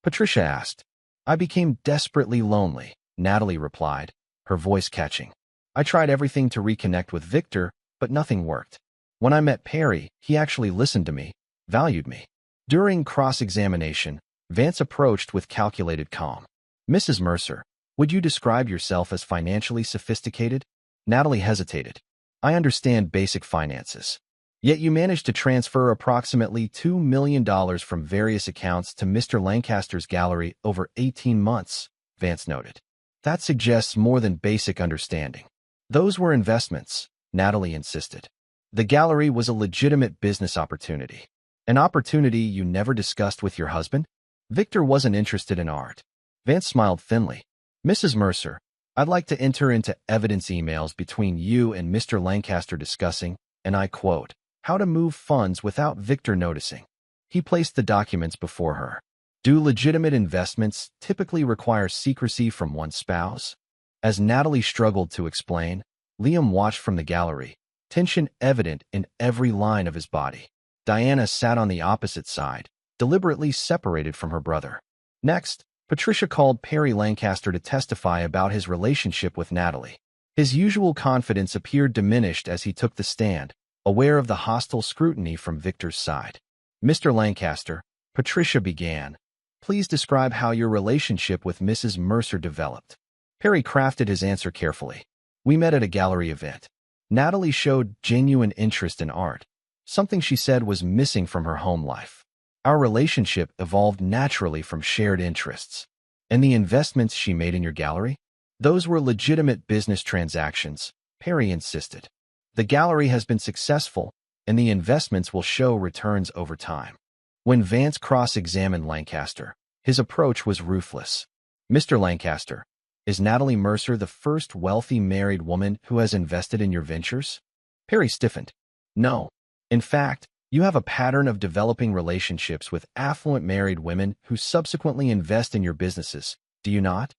Patricia asked. I became desperately lonely, Natalie replied, her voice catching. I tried everything to reconnect with Victor, but nothing worked. When I met Perry, he actually listened to me, valued me. During cross-examination, Vance approached with calculated calm. Mrs. Mercer, would you describe yourself as financially sophisticated? Natalie hesitated. I understand basic finances. Yet you managed to transfer approximately $2 million from various accounts to Mr. Lancaster's gallery over 18 months, Vance noted. That suggests more than basic understanding. Those were investments, Natalie insisted. The gallery was a legitimate business opportunity. An opportunity you never discussed with your husband? Victor wasn't interested in art. Vance smiled thinly. Mrs. Mercer, I'd like to enter into evidence emails between you and Mr. Lancaster discussing, and I quote, how to move funds without Victor noticing. He placed the documents before her. Do legitimate investments typically require secrecy from one spouse? As Natalie struggled to explain, Liam watched from the gallery, tension evident in every line of his body. Diana sat on the opposite side, deliberately separated from her brother. Next, Patricia called Perry Lancaster to testify about his relationship with Natalie. His usual confidence appeared diminished as he took the stand, aware of the hostile scrutiny from Victor's side. Mr. Lancaster, Patricia began, please describe how your relationship with Mrs. Mercer developed. Perry crafted his answer carefully. We met at a gallery event. Natalie showed genuine interest in art, something she said was missing from her home life. Our relationship evolved naturally from shared interests. And the investments she made in your gallery? Those were legitimate business transactions, Perry insisted. The gallery has been successful, and the investments will show returns over time. When Vance cross-examined Lancaster, his approach was ruthless. Mr. Lancaster, Is Natalie Mercer the first wealthy married woman who has invested in your ventures? Perry stiffened. No. In fact, you have a pattern of developing relationships with affluent married women who subsequently invest in your businesses, do you not?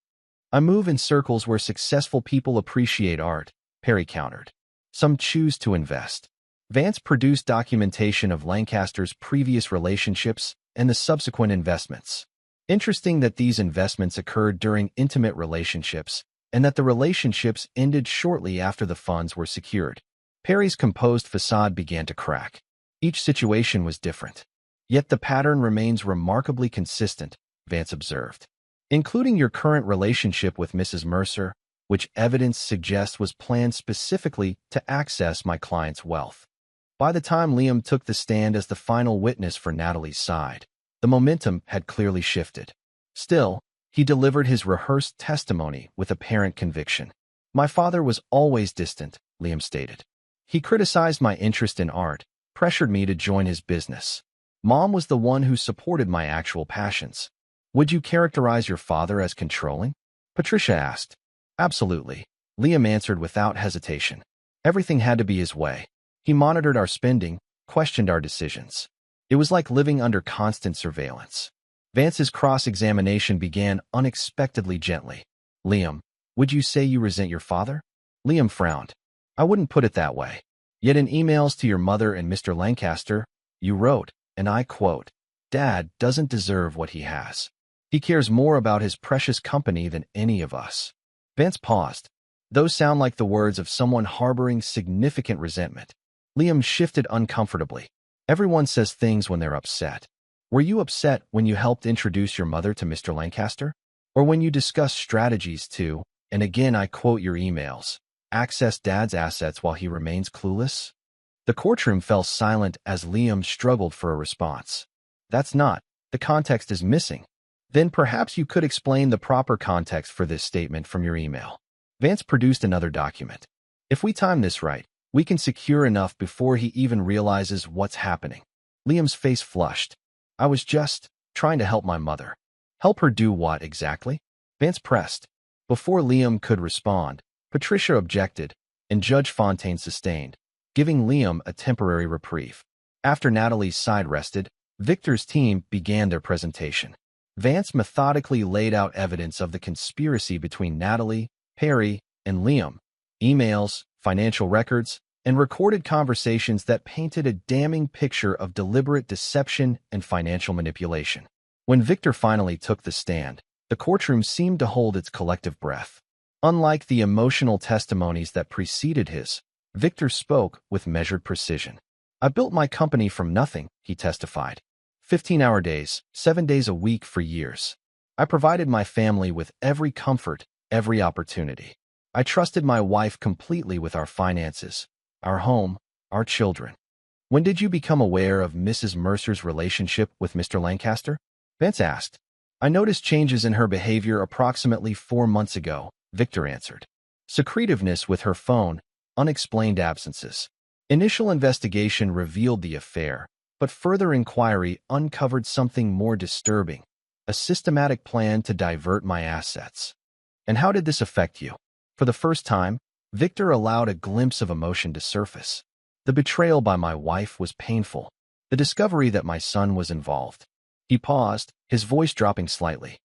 I move in circles where successful people appreciate art, Perry countered. Some choose to invest. Vance produced documentation of Lancaster's previous relationships and the subsequent investments. Interesting that these investments occurred during intimate relationships and that the relationships ended shortly after the funds were secured. Perry's composed facade began to crack. Each situation was different. Yet the pattern remains remarkably consistent, Vance observed. Including your current relationship with Mrs. Mercer, which evidence suggests was planned specifically to access my client's wealth. By the time Liam took the stand as the final witness for Natalie's side, the momentum had clearly shifted. Still, he delivered his rehearsed testimony with apparent conviction. My father was always distant, Liam stated. He criticized my interest in art, pressured me to join his business. Mom was the one who supported my actual passions. Would you characterize your father as controlling? Patricia asked. Absolutely, Liam answered without hesitation. Everything had to be his way. He monitored our spending, questioned our decisions. It was like living under constant surveillance. Vance's cross-examination began unexpectedly gently. Liam, would you say you resent your father? Liam frowned. I wouldn't put it that way. Yet in emails to your mother and Mr. Lancaster, you wrote, and I quote, Dad doesn't deserve what he has. He cares more about his precious company than any of us. Vance paused. Those sound like the words of someone harboring significant resentment. Liam shifted uncomfortably. Everyone says things when they're upset. Were you upset when you helped introduce your mother to Mr. Lancaster? Or when you discussed strategies to, and again I quote your emails, access Dad's assets while he remains clueless? The courtroom fell silent as Liam struggled for a response. That's not. The context is missing. Then perhaps you could explain the proper context for this statement from your email. Vance produced another document. If we time this right, we can secure enough before he even realizes what's happening. Liam's face flushed. I was just trying to help my mother. Help her do what exactly? Vance pressed. Before Liam could respond, Patricia objected, and Judge Fontaine sustained, giving Liam a temporary reprieve. After Natalie's side rested, Victor's team began their presentation. Vance methodically laid out evidence of the conspiracy between Natalie, Perry, and Liam, emails, financial records, and recorded conversations that painted a damning picture of deliberate deception and financial manipulation. When Victor finally took the stand, the courtroom seemed to hold its collective breath. Unlike the emotional testimonies that preceded his, Victor spoke with measured precision. I built my company from nothing, he testified. 15-hour days, 7 days a week for years. I provided my family with every comfort, every opportunity. I trusted my wife completely with our finances, our home, our children. When did you become aware of Mrs. Mercer's relationship with Mr. Lancaster? Vance asked. I noticed changes in her behavior approximately 4 months ago, Victor answered. Secretiveness with her phone, unexplained absences. Initial investigation revealed the affair, but further inquiry uncovered something more disturbing, a systematic plan to divert my assets. And how did this affect you? For the first time, Victor allowed a glimpse of emotion to surface. The betrayal by my wife was painful. The discovery that my son was involved. He paused, his voice dropping slightly.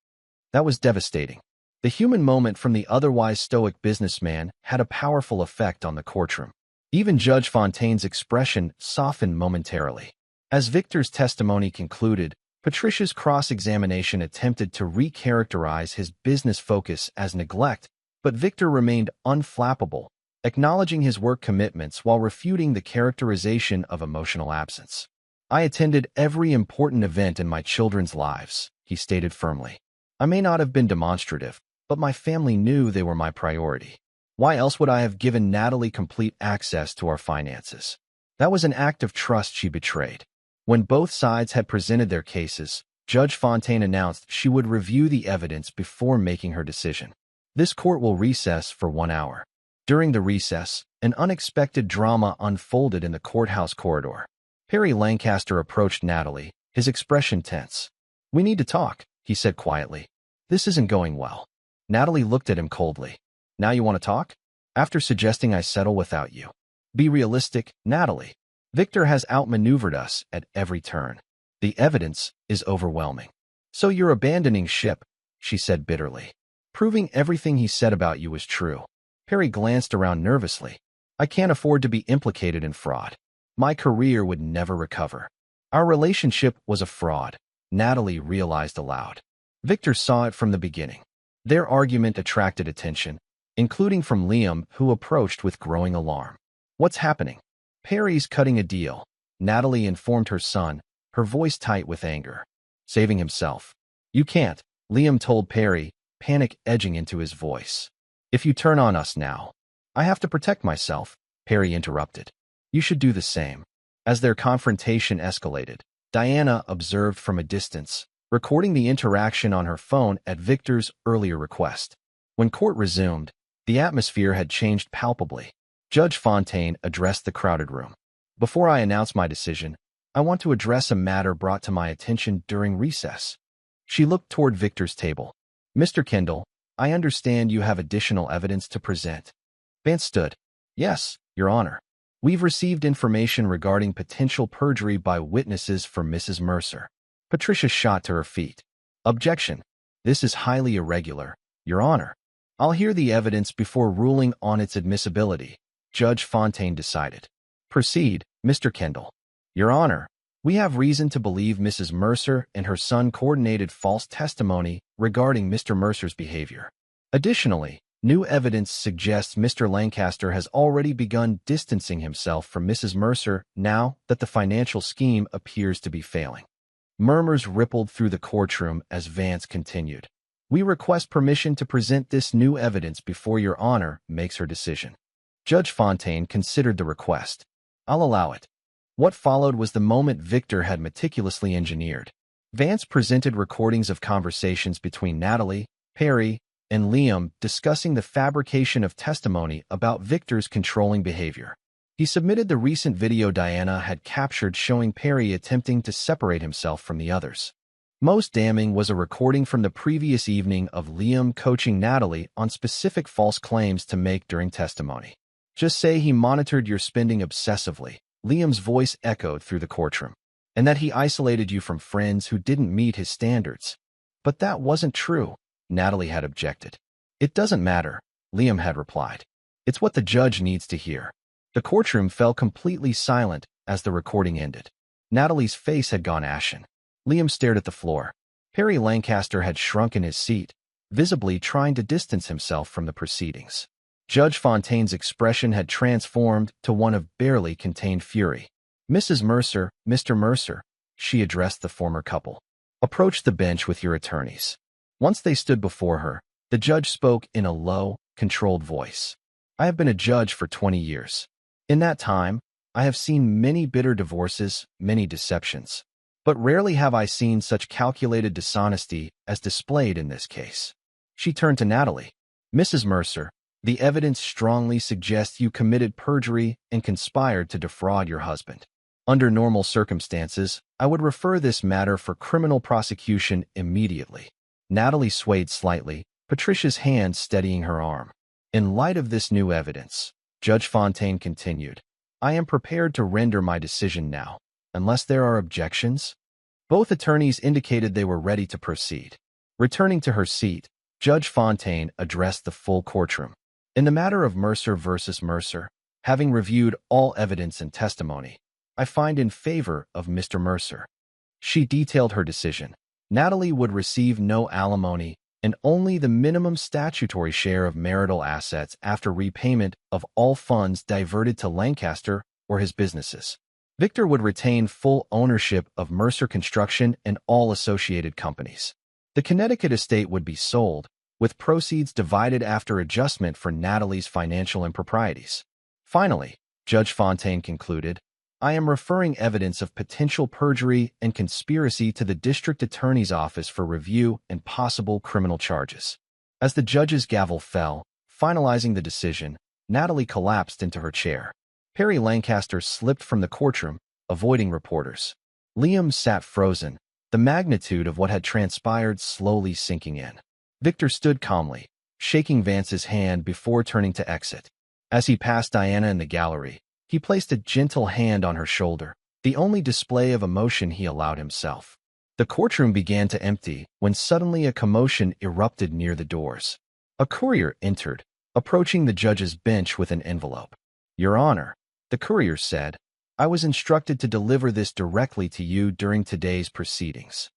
That was devastating. The human moment from the otherwise stoic businessman had a powerful effect on the courtroom. Even Judge Fontaine's expression softened momentarily. As Victor's testimony concluded, Patricia's cross-examination attempted to recharacterize his business focus as neglect, but Victor remained unflappable, acknowledging his work commitments while refuting the characterization of emotional absence. I attended every important event in my children's lives, he stated firmly. I may not have been demonstrative, but my family knew they were my priority. Why else would I have given Natalie complete access to our finances? That was an act of trust she betrayed. When both sides had presented their cases, Judge Fontaine announced she would review the evidence before making her decision. This court will recess for 1 hour. During the recess, an unexpected drama unfolded in the courthouse corridor. Perry Lancaster approached Natalie, his expression tense. We need to talk, he said quietly. This isn't going well. Natalie looked at him coldly. Now you want to talk? After suggesting I settle without you. Be realistic, Natalie. Victor has outmaneuvered us at every turn. The evidence is overwhelming. So you're abandoning ship, she said bitterly. Proving everything he said about you was true. Perry glanced around nervously. I can't afford to be implicated in fraud. My career would never recover. Our relationship was a fraud, Natalie realized aloud. Victor saw it from the beginning. Their argument attracted attention, including from Liam, who approached with growing alarm. What's happening? Perry's cutting a deal, Natalie informed her son, her voice tight with anger. Saving himself. You can't, Liam told Perry, panic edging into his voice. If you turn on us now. I have to protect myself, Perry interrupted. You should do the same. As their confrontation escalated, Diana observed from a distance, recording the interaction on her phone at Victor's earlier request. When court resumed, the atmosphere had changed palpably. Judge Fontaine addressed the crowded room. Before I announce my decision, I want to address a matter brought to my attention during recess. She looked toward Victor's table. Mr. Kendall, I understand you have additional evidence to present. Vance stood. Yes, Your Honor. We've received information regarding potential perjury by witnesses for Mrs. Mercer. Patricia shot to her feet. Objection. This is highly irregular, Your Honor. I'll hear the evidence before ruling on its admissibility, Judge Fontaine decided. Proceed, Mr. Kendall. Your Honor, we have reason to believe Mrs. Mercer and her son coordinated false testimony regarding Mr. Mercer's behavior. Additionally, new evidence suggests Mr. Lancaster has already begun distancing himself from Mrs. Mercer now that the financial scheme appears to be failing. Murmurs rippled through the courtroom as Vance continued. We request permission to present this new evidence before Your Honor makes her decision. Judge Fontaine considered the request. I'll allow it. What followed was the moment Victor had meticulously engineered. Vance presented recordings of conversations between Natalie, Perry, and Liam discussing the fabrication of testimony about Victor's controlling behavior. He submitted the recent video Diana had captured showing Perry attempting to separate himself from the others. Most damning was a recording from the previous evening of Liam coaching Natalie on specific false claims to make during testimony. Just say he monitored your spending obsessively, Liam's voice echoed through the courtroom, and that he isolated you from friends who didn't meet his standards. But that wasn't true, Natalie had objected. It doesn't matter, Liam had replied. It's what the judge needs to hear. The courtroom fell completely silent as the recording ended. Natalie's face had gone ashen. Liam stared at the floor. Perry Lancaster had shrunk in his seat, visibly trying to distance himself from the proceedings. Judge Fontaine's expression had transformed to one of barely contained fury. Mrs. Mercer, Mr. Mercer, she addressed the former couple. Approach the bench with your attorneys. Once they stood before her, the judge spoke in a low, controlled voice. I have been a judge for 20 years. In that time, I have seen many bitter divorces, many deceptions. But rarely have I seen such calculated dishonesty as displayed in this case. She turned to Natalie. Mrs. Mercer, the evidence strongly suggests you committed perjury and conspired to defraud your husband. Under normal circumstances, I would refer this matter for criminal prosecution immediately. Natalie swayed slightly, Patricia's hand steadying her arm. In light of this new evidence, Judge Fontaine continued, I am prepared to render my decision now, unless there are objections. Both attorneys indicated they were ready to proceed. Returning to her seat, Judge Fontaine addressed the full courtroom. In the matter of Mercer versus Mercer, having reviewed all evidence and testimony, I find in favor of Mr. Mercer. She detailed her decision. Natalie would receive no alimony and only the minimum statutory share of marital assets after repayment of all funds diverted to Lancaster or his businesses. Victor would retain full ownership of Mercer Construction and all associated companies. The Connecticut estate would be sold, with proceeds divided after adjustment for Natalie's financial improprieties. Finally, Judge Fontaine concluded, I am referring evidence of potential perjury and conspiracy to the district attorney's office for review and possible criminal charges. As the judge's gavel fell, finalizing the decision, Natalie collapsed into her chair. Perry Lancaster slipped from the courtroom, avoiding reporters. Liam sat frozen, the magnitude of what had transpired slowly sinking in. Victor stood calmly, shaking Vance's hand before turning to exit. As he passed Diana in the gallery, he placed a gentle hand on her shoulder, the only display of emotion he allowed himself. The courtroom began to empty when suddenly a commotion erupted near the doors. A courier entered, approaching the judge's bench with an envelope. "Your Honor," the courier said, "I was instructed to deliver this directly to you during today's proceedings."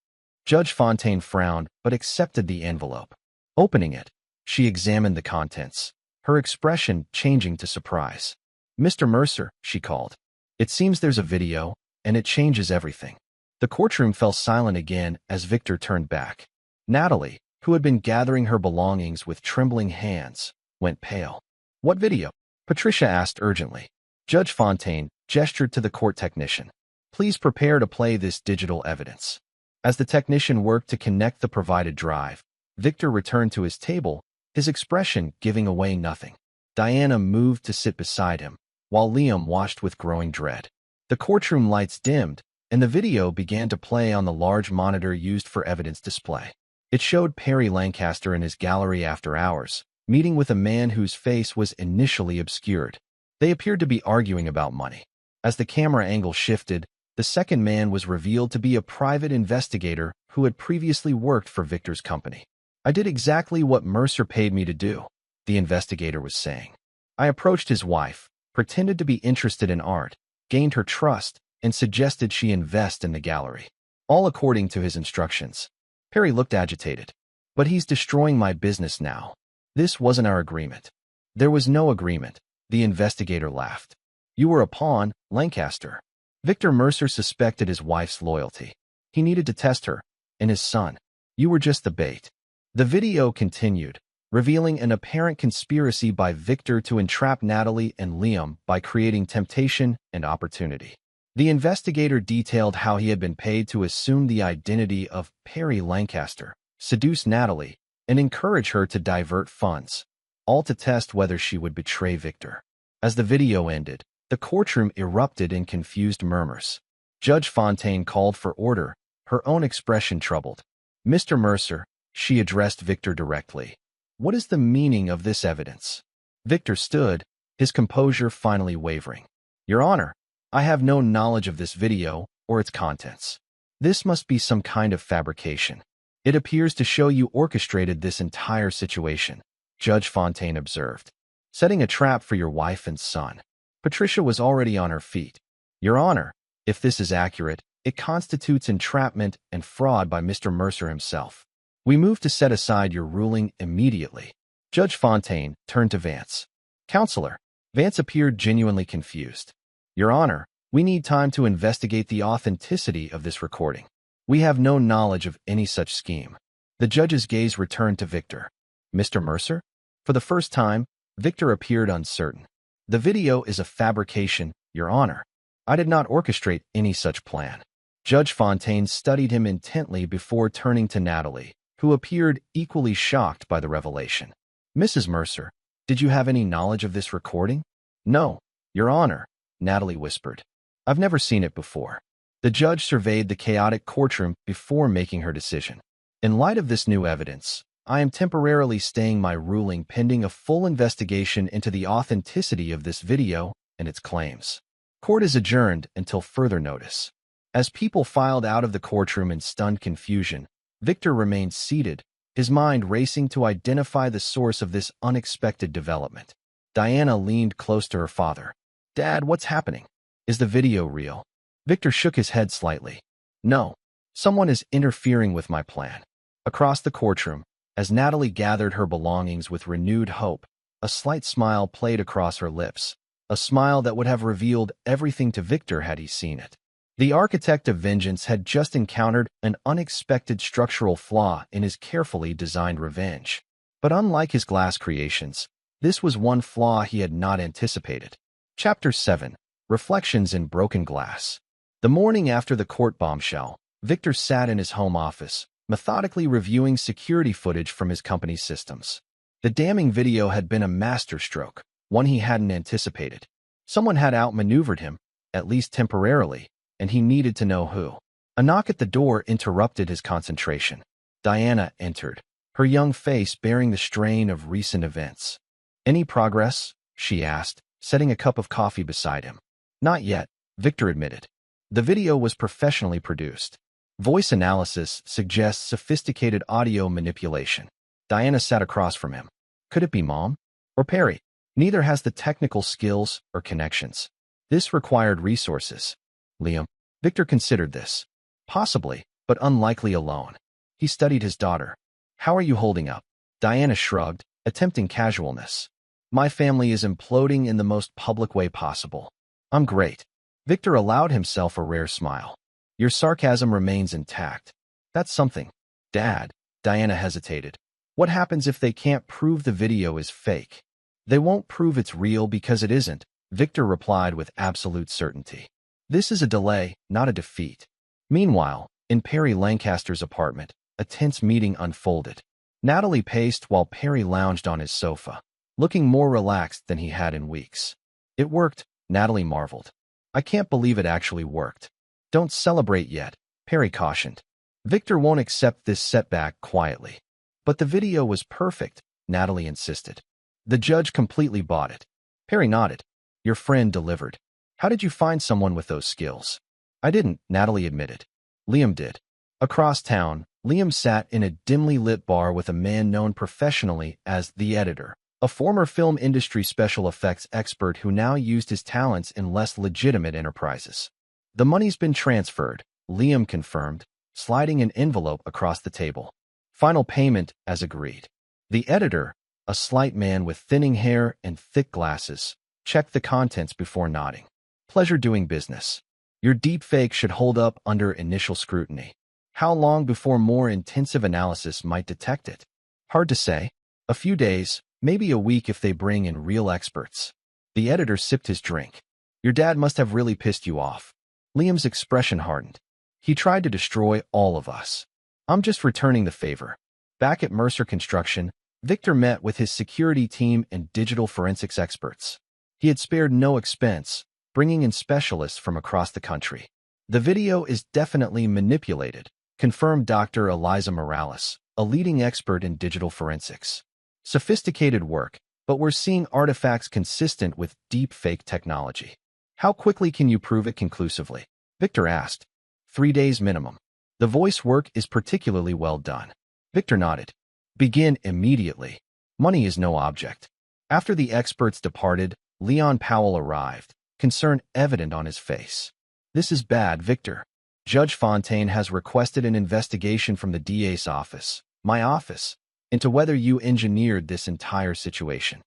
Judge Fontaine frowned but accepted the envelope. Opening it, she examined the contents, her expression changing to surprise. "Mr. Mercer," she called. "It seems there's a video, and it changes everything." The courtroom fell silent again as Victor turned back. Natalie, who had been gathering her belongings with trembling hands, went pale. "What video?" Patricia asked urgently. Judge Fontaine gestured to the court technician. "Please prepare to play this digital evidence." As the technician worked to connect the provided drive, Victor returned to his table, his expression giving away nothing. Diana moved to sit beside him, while Liam watched with growing dread. The courtroom lights dimmed, and the video began to play on the large monitor used for evidence display. It showed Perry Lancaster in his gallery after hours, meeting with a man whose face was initially obscured. They appeared to be arguing about money. As the camera angle shifted, the second man was revealed to be a private investigator who had previously worked for Victor's company. "I did exactly what Mercer paid me to do," the investigator was saying. "I approached his wife, pretended to be interested in art, gained her trust, and suggested she invest in the gallery. All according to his instructions." Perry looked agitated. "But he's destroying my business now. This wasn't our agreement." "There was no agreement," the investigator laughed. "You were a pawn, Lancaster." Victor Mercer suspected his wife's loyalty. He needed to test her, and his son. "You were just the bait." The video continued, revealing an apparent conspiracy by Victor to entrap Natalie and Liam by creating temptation and opportunity. The investigator detailed how he had been paid to assume the identity of Perry Lancaster, seduce Natalie, and encourage her to divert funds, all to test whether she would betray Victor. As the video ended, the courtroom erupted in confused murmurs. Judge Fontaine called for order, her own expression troubled. "Mr. Mercer," she addressed Victor directly, "what is the meaning of this evidence?" Victor stood, his composure finally wavering. "Your Honor, I have no knowledge of this video or its contents. This must be some kind of fabrication. It appears to show you orchestrated this entire situation," Judge Fontaine observed, "setting a trap for your wife and son." Patricia was already on her feet. "Your Honor, if this is accurate, it constitutes entrapment and fraud by Mr. Mercer himself. We move to set aside your ruling immediately." Judge Fontaine turned to Vance. "Counselor." Vance appeared genuinely confused. "Your Honor, we need time to investigate the authenticity of this recording. We have no knowledge of any such scheme." The judge's gaze returned to Victor. "Mr. Mercer?" For the first time, Victor appeared uncertain. "The video is a fabrication, Your Honor. I did not orchestrate any such plan." Judge Fontaine studied him intently before turning to Natalie, who appeared equally shocked by the revelation. "Mrs. Mercer, did you have any knowledge of this recording?" "No, Your Honor," Natalie whispered. "I've never seen it before." The judge surveyed the chaotic courtroom before making her decision. "In light of this new evidence, I am temporarily staying my ruling pending a full investigation into the authenticity of this video and its claims. Court is adjourned until further notice." As people filed out of the courtroom in stunned confusion, Victor remained seated, his mind racing to identify the source of this unexpected development. Diana leaned close to her father. "Dad, what's happening? Is the video real?" Victor shook his head slightly. "No, someone is interfering with my plan." Across the courtroom, as Natalie gathered her belongings with renewed hope, a slight smile played across her lips, a smile that would have revealed everything to Victor had he seen it. The architect of vengeance had just encountered an unexpected structural flaw in his carefully designed revenge. But unlike his glass creations, this was one flaw he had not anticipated. Chapter 7. Reflections in Broken Glass. The morning after the court bombshell, Victor sat in his home office, methodically reviewing security footage from his company's systems. The damning video had been a masterstroke, one he hadn't anticipated. Someone had outmaneuvered him, at least temporarily, and he needed to know who. A knock at the door interrupted his concentration. Diana entered. her young face bearing the strain of recent events. "Any progress?" she asked, setting a cup of coffee beside him. "Not yet," Victor admitted. The video was professionally produced. Voice analysis suggests sophisticated audio manipulation. Diana sat across from him. Could it be Mom? Or Perry? Neither has the technical skills or connections. This required resources. Liam. Victor considered this. Possibly, but unlikely alone. He studied his daughter. "How are you holding up?" Diana shrugged, attempting casualness. "My family is imploding in the most public way possible. I'm great." Victor allowed himself a rare smile. "Your sarcasm remains intact. That's something." "Dad," Diana hesitated. "What happens if they can't prove the video is fake?" "They won't prove it's real because it isn't," Victor replied with absolute certainty. "This is a delay, not a defeat." Meanwhile, in Perry Lancaster's apartment, a tense meeting unfolded. Natalie paced while Perry lounged on his sofa, looking more relaxed than he had in weeks. "It worked," Natalie marveled. "I can't believe it actually worked." "Don't celebrate yet," Perry cautioned. "Victor won't accept this setback quietly." "But the video was perfect," Natalie insisted. "The judge completely bought it." Perry nodded. "Your friend delivered. How did you find someone with those skills?" "I didn't," Natalie admitted. "Liam did." Across town, Liam sat in a dimly lit bar with a man known professionally as the editor, a former film industry special effects expert who now used his talents in less legitimate enterprises. "The money's been transferred," Liam confirmed, sliding an envelope across the table. "Final payment as agreed." The editor, a slight man with thinning hair and thick glasses, checked the contents before nodding. "Pleasure doing business. Your deepfake should hold up under initial scrutiny." "How long before more intensive analysis might detect it?" "Hard to say. A few days, maybe a week if they bring in real experts." The editor sipped his drink. "Your dad must have really pissed you off." Liam's expression hardened. "He tried to destroy all of us." "I'm just returning the favor." Back at Mercer Construction, Victor met with his security team and digital forensics experts. He had spared no expense, bringing in specialists from across the country. "The video is definitely manipulated," confirmed Dr. Eliza Morales, a leading expert in digital forensics. "Sophisticated work, but we're seeing artifacts consistent with deep-fake technology." "How quickly can you prove it conclusively?" Victor asked. 3 days minimum. "The voice work is particularly well done." Victor nodded. "Begin immediately. Money is no object." After the experts departed, Leon Powell arrived, concern evident on his face. "This is bad, Victor. Judge Fontaine has requested an investigation from the DA's office, my office, into whether you engineered this entire situation."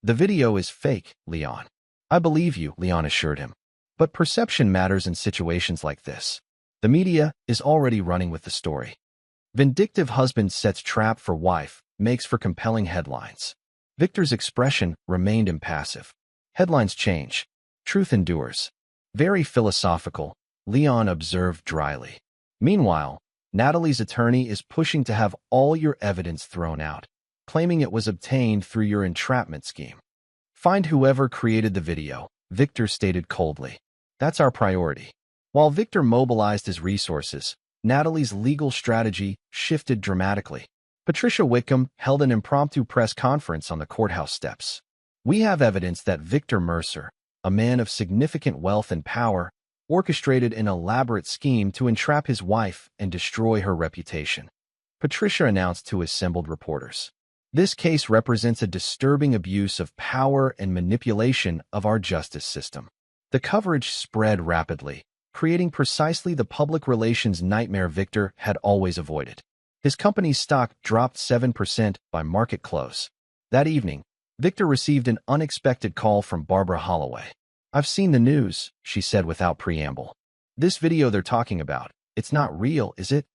"The video is fake, Leon." "I believe you," Leon assured him. "But perception matters in situations like this. The media is already running with the story. Vindictive husband sets trap for wife, makes for compelling headlines." Victor's expression remained impassive. "Headlines change. Truth endures." "Very philosophical," Leon observed dryly. Meanwhile, Natalie's attorney is pushing to have all your evidence thrown out, claiming it was obtained through your entrapment scheme. "Find whoever created the video," Victor stated coldly. "That's our priority." While Victor mobilized his resources, Natalie's legal strategy shifted dramatically. Patricia Wickham held an impromptu press conference on the courthouse steps. "We have evidence that Victor Mercer, a man of significant wealth and power, orchestrated an elaborate scheme to entrap his wife and destroy her reputation," Patricia announced to assembled reporters. "This case represents a disturbing abuse of power and manipulation of our justice system." The coverage spread rapidly, creating precisely the public relations nightmare Victor had always avoided. His company's stock dropped 7% by market close. That evening, Victor received an unexpected call from Barbara Holloway. "I've seen the news," she said without preamble. "This video they're talking about, it's not real, is it?"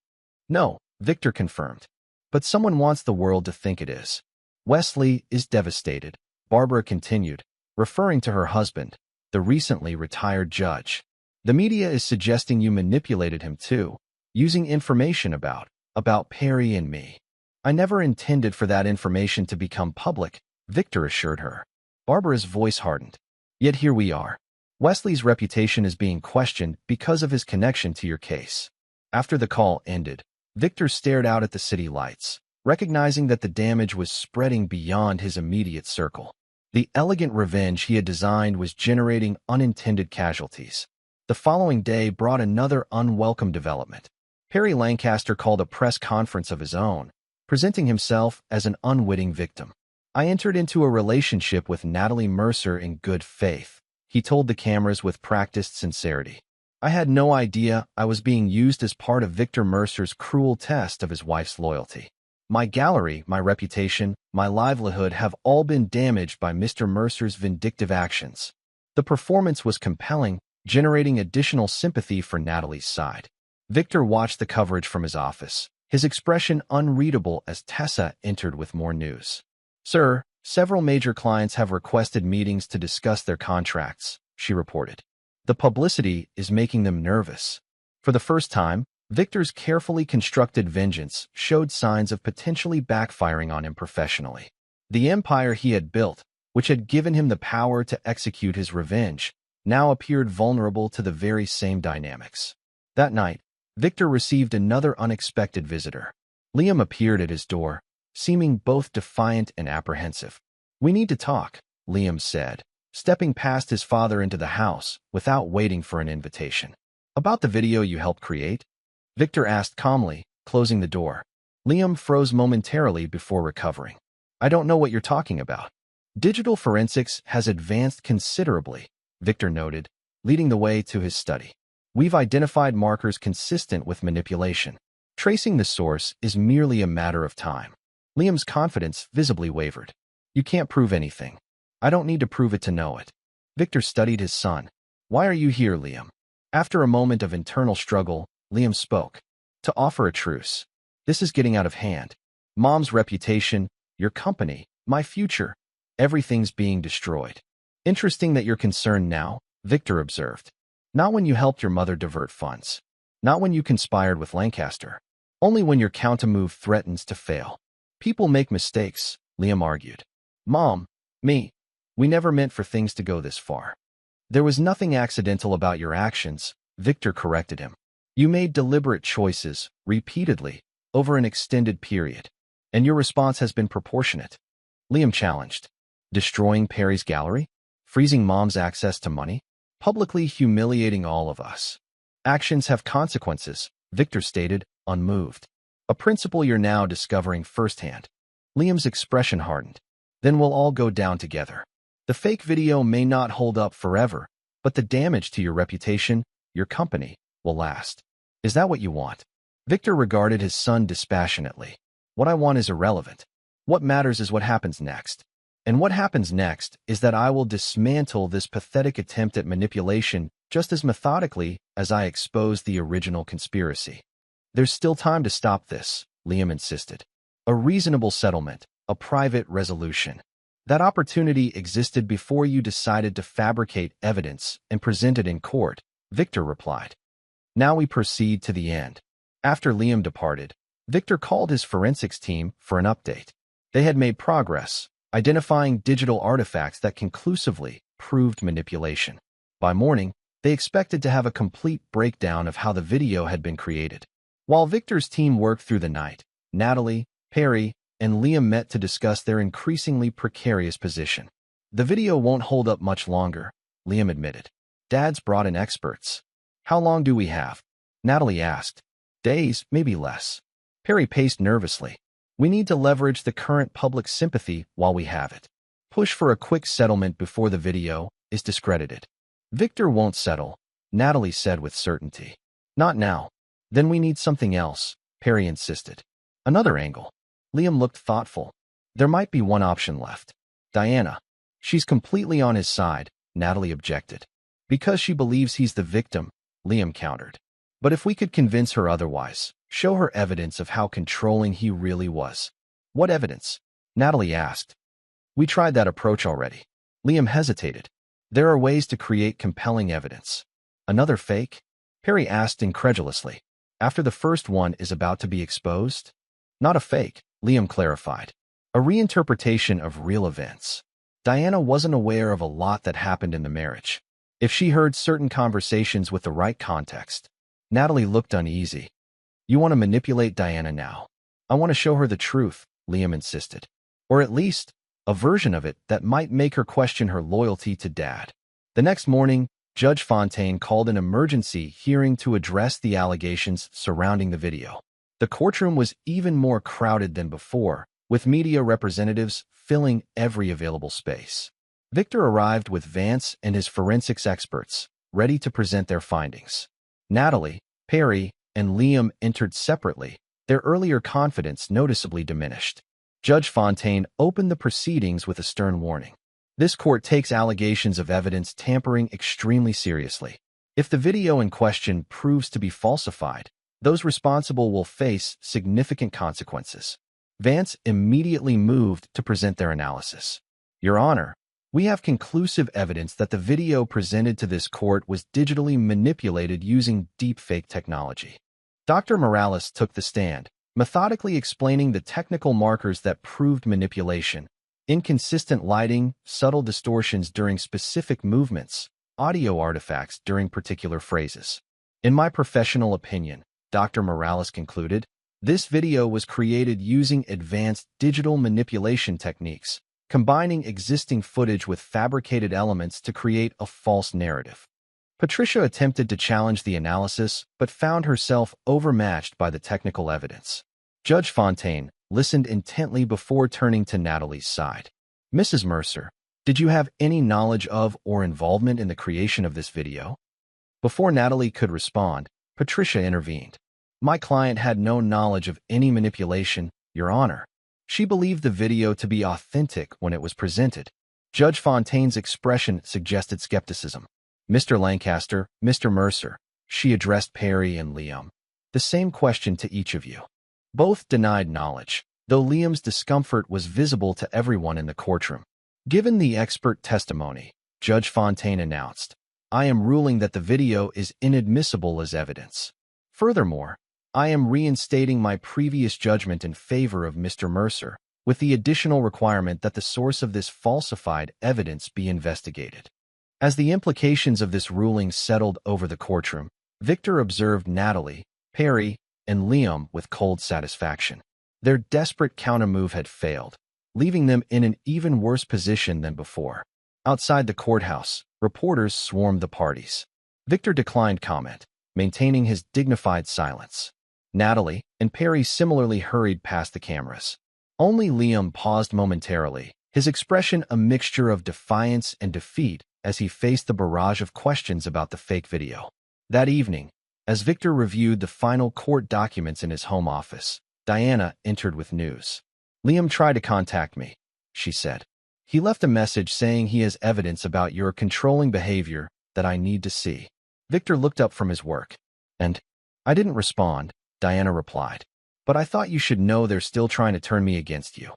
"No," Victor confirmed. "But someone wants the world to think it is." "Wesley is devastated," Barbara continued, referring to her husband, the recently retired judge. "The media is suggesting you manipulated him too, using information about Perry and me." "I never intended for that information to become public," Victor assured her. Barbara's voice hardened. "Yet here we are. Wesley's reputation is being questioned because of his connection to your case." After the call ended, Victor stared out at the city lights, recognizing that the damage was spreading beyond his immediate circle. The elegant revenge he had designed was generating unintended casualties. The following day brought another unwelcome development. Perry Lancaster called a press conference of his own, presenting himself as an unwitting victim. "I entered into a relationship with Natalie Mercer in good faith," he told the cameras with practiced sincerity. "I had no idea I was being used as part of Victor Mercer's cruel test of his wife's loyalty. My gallery, my reputation, my livelihood have all been damaged by Mr. Mercer's vindictive actions." The performance was compelling, generating additional sympathy for Natalie's side. Victor watched the coverage from his office, his expression unreadable as Tessa entered with more news. "Sir, several major clients have requested meetings to discuss their contracts," she reported. "The publicity is making them nervous." For the first time, Victor's carefully constructed vengeance showed signs of potentially backfiring on him professionally. The empire he had built, which had given him the power to execute his revenge, now appeared vulnerable to the very same dynamics. That night, Victor received another unexpected visitor. Liam appeared at his door, seeming both defiant and apprehensive. "We need to talk," Liam said, stepping past his father into the house without waiting for an invitation. "About the video you helped create?" Victor asked calmly, closing the door. Liam froze momentarily before recovering. "I don't know what you're talking about." "Digital forensics has advanced considerably," Victor noted, leading the way to his study. "We've identified markers consistent with manipulation. Tracing the source is merely a matter of time." Liam's confidence visibly wavered. "You can't prove anything. I don't need to prove it to know it." Victor studied his son. "Why are you here, Liam?" After a moment of internal struggle, Liam spoke. "To offer a truce. This is getting out of hand. Mom's reputation, your company, my future, everything's being destroyed." "Interesting that you're concerned now," Victor observed. "Not when you helped your mother divert funds. Not when you conspired with Lancaster. Only when your countermove threatens to fail." "People make mistakes," Liam argued. "Mom, me, we never meant for things to go this far." "There was nothing accidental about your actions," Victor corrected him. "You made deliberate choices, repeatedly, over an extended period. And your response has been proportionate." Liam challenged. "Destroying Perry's gallery? Freezing Mom's access to money? Publicly humiliating all of us." "Actions have consequences," Victor stated, unmoved. "A principle you're now discovering firsthand." Liam's expression hardened. "Then we'll all go down together. The fake video may not hold up forever, but the damage to your reputation, your company, will last. Is that what you want?" Victor regarded his son dispassionately. "What I want is irrelevant. What matters is what happens next. And what happens next is that I will dismantle this pathetic attempt at manipulation just as methodically as I exposed the original conspiracy." "There's still time to stop this," Liam insisted. "A reasonable settlement, a private resolution. That opportunity existed before you decided to fabricate evidence and present it in court," Victor replied. "Now we proceed to the end." After Liam departed, Victor called his forensics team for an update. They had made progress, identifying digital artifacts that conclusively proved manipulation. By morning, they expected to have a complete breakdown of how the video had been created. While Victor's team worked through the night, Natalie, Perry, and Liam met to discuss their increasingly precarious position. "The video won't hold up much longer," Liam admitted. "Dad's brought in experts." "How long do we have?" Natalie asked. "Days, maybe less." Perry paced nervously. "We need to leverage the current public sympathy while we have it. Push for a quick settlement before the video is discredited." "Victor won't settle," Natalie said with certainty. "Not now." "Then we need something else," Perry insisted. "Another angle." Liam looked thoughtful. "There might be one option left. Diana. She's completely on his side," Natalie objected. "Because she believes he's the victim," Liam countered. "But if we could convince her otherwise, show her evidence of how controlling he really was." "What evidence?" Natalie asked. "We tried that approach already." Liam hesitated. "There are ways to create compelling evidence." "Another fake?" Perry asked incredulously. "After the first one is about to be exposed?" "Not a fake," Liam clarified. "A reinterpretation of real events. Diana wasn't aware of a lot that happened in the marriage. If she heard certain conversations with the right context." Natalie looked uneasy. "You want to manipulate Diana now?" "I want to show her the truth," Liam insisted. Or at least, a version of it that might make her question her loyalty to Dad. The next morning, Judge Fontaine called an emergency hearing to address the allegations surrounding the video. The courtroom was even more crowded than before, with media representatives filling every available space. Victor arrived with Vance and his forensics experts, ready to present their findings. Natalie, Perry, and Liam entered separately, their earlier confidence noticeably diminished. Judge Fontaine opened the proceedings with a stern warning. This court takes allegations of evidence tampering extremely seriously. If the video in question proves to be falsified, those responsible will face significant consequences. Vance immediately moved to present their analysis. Your Honor, we have conclusive evidence that the video presented to this court was digitally manipulated using deepfake technology. Dr. Morales took the stand, methodically explaining the technical markers that proved manipulation: inconsistent lighting, subtle distortions during specific movements, audio artifacts during particular phrases. In my professional opinion, Dr. Morales concluded, this video was created using advanced digital manipulation techniques, combining existing footage with fabricated elements to create a false narrative. Patricia attempted to challenge the analysis, but found herself overmatched by the technical evidence. Judge Fontaine listened intently before turning to Natalie's side. Mrs. Mercer, did you have any knowledge of or involvement in the creation of this video? Before Natalie could respond, Patricia intervened. My client had no knowledge of any manipulation, Your Honor. She believed the video to be authentic when it was presented. Judge Fontaine's expression suggested skepticism. Mr. Lancaster, Mr. Mercer, she addressed Perry and Liam. The same question to each of you. Both denied knowledge, though Liam's discomfort was visible to everyone in the courtroom. Given the expert testimony, Judge Fontaine announced, I am ruling that the video is inadmissible as evidence. Furthermore, I am reinstating my previous judgment in favor of Mr. Mercer, with the additional requirement that the source of this falsified evidence be investigated. As the implications of this ruling settled over the courtroom, Victor observed Natalie, Perry, and Liam with cold satisfaction. Their desperate countermove had failed, leaving them in an even worse position than before. Outside the courthouse, reporters swarmed the parties. Victor declined comment, maintaining his dignified silence. Natalie and Perry similarly hurried past the cameras. Only Liam paused momentarily, his expression a mixture of defiance and defeat as he faced the barrage of questions about the fake video. That evening, as Victor reviewed the final court documents in his home office, Diana entered with news. Liam tried to contact me, she said. He left a message saying he has evidence about your controlling behavior that I need to see. Victor looked up from his work. And I didn't respond, Diana replied. But I thought you should know they're still trying to turn me against you.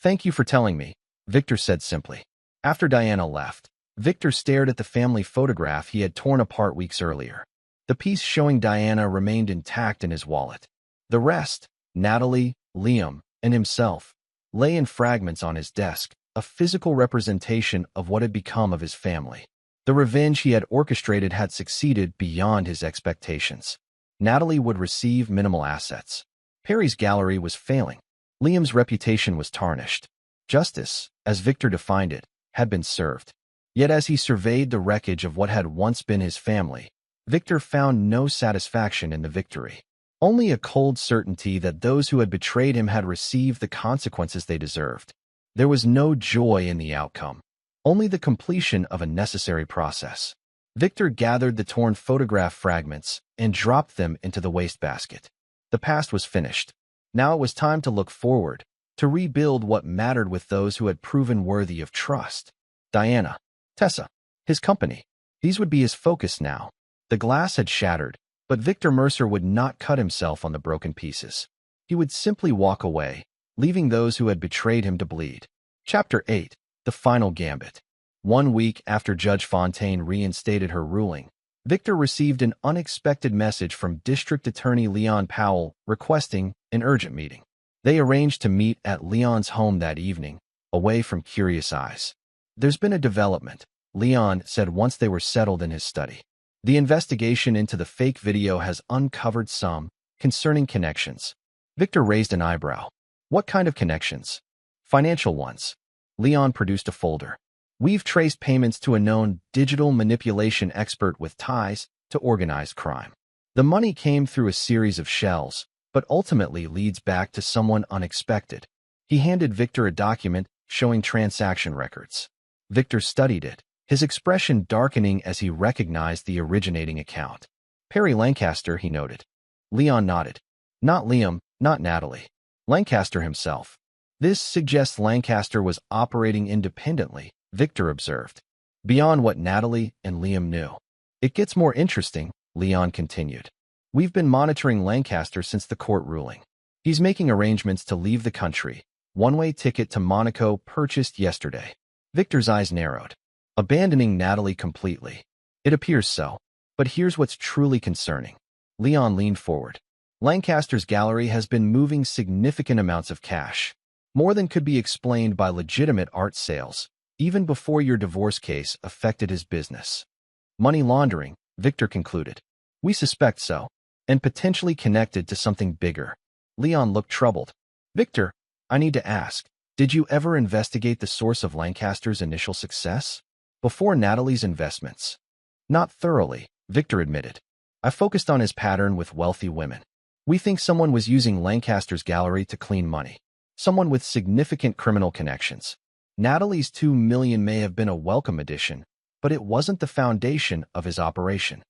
Thank you for telling me, Victor said simply. After Diana left, Victor stared at the family photograph he had torn apart weeks earlier. The piece showing Diana remained intact in his wallet. The rest, Natalie, Liam, and himself, lay in fragments on his desk, a physical representation of what had become of his family. The revenge he had orchestrated had succeeded beyond his expectations. Natalie would receive minimal assets. Perry's gallery was failing. Liam's reputation was tarnished. Justice, as Victor defined it, had been served. Yet as he surveyed the wreckage of what had once been his family, Victor found no satisfaction in the victory. Only a cold certainty that those who had betrayed him had received the consequences they deserved. There was no joy in the outcome, only the completion of a necessary process. Victor gathered the torn photograph fragments and dropped them into the wastebasket. The past was finished. Now it was time to look forward, to rebuild what mattered with those who had proven worthy of trust. Diana, Tessa, his company. These would be his focus now. The glass had shattered, but Victor Mercer would not cut himself on the broken pieces. He would simply walk away, leaving those who had betrayed him to bleed. Chapter 8. The Final Gambit. 1 week after Judge Fontaine reinstated her ruling, Victor received an unexpected message from District Attorney Leon Powell requesting an urgent meeting. They arranged to meet at Leon's home that evening, away from curious eyes. There's been a development, Leon said once they were settled in his study. The investigation into the fake video has uncovered some concerning connections. Victor raised an eyebrow. What kind of connections? Financial ones. Leon produced a folder. We've traced payments to a known digital manipulation expert with ties to organized crime. The money came through a series of shells, but ultimately leads back to someone unexpected. He handed Victor a document showing transaction records. Victor studied it, his expression darkening as he recognized the originating account. Perry Lancaster, he noted. Leon nodded. Not Liam, not Natalie. Lancaster himself. This suggests Lancaster was operating independently, Victor observed, beyond what Natalie and Liam knew. It gets more interesting, Leon continued. We've been monitoring Lancaster since the court ruling. He's making arrangements to leave the country. One-way ticket to Monaco purchased yesterday. Victor's eyes narrowed. Abandoning Natalie completely. It appears so. But here's what's truly concerning. Leon leaned forward. Lancaster's gallery has been moving significant amounts of cash. More than could be explained by legitimate art sales, even before your divorce case affected his business. Money laundering, Victor concluded. We suspect so, and potentially connected to something bigger. Leon looked troubled. Victor, I need to ask, did you ever investigate the source of Lancaster's initial success? Before Natalie's investments? Not thoroughly, Victor admitted. I focused on his pattern with wealthy women. We think someone was using Lancaster's gallery to clean money. Someone with significant criminal connections. Natalie's $2 million may have been a welcome addition, but it wasn't the foundation of his operation.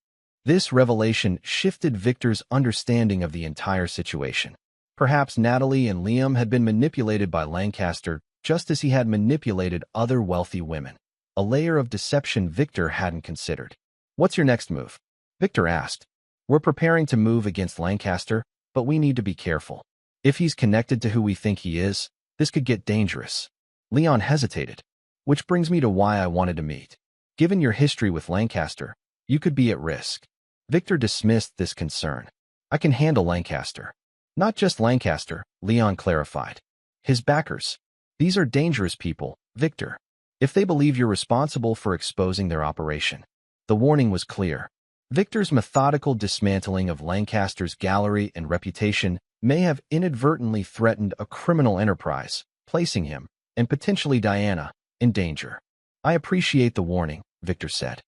This revelation shifted Victor's understanding of the entire situation. Perhaps Natalie and Liam had been manipulated by Lancaster just as he had manipulated other wealthy women. A layer of deception Victor hadn't considered. What's your next move? Victor asked. We're preparing to move against Lancaster, but we need to be careful. If he's connected to who we think he is, this could get dangerous. Leon hesitated. Which brings me to why I wanted to meet. Given your history with Lancaster, you could be at risk. Victor dismissed this concern. I can handle Lancaster. Not just Lancaster, Leon clarified. His backers. These are dangerous people, Victor. If they believe you're responsible for exposing their operation. The warning was clear. Victor's methodical dismantling of Lancaster's gallery and reputation may have inadvertently threatened a criminal enterprise, placing him, and potentially Diana, in danger. I appreciate the warning, Victor said.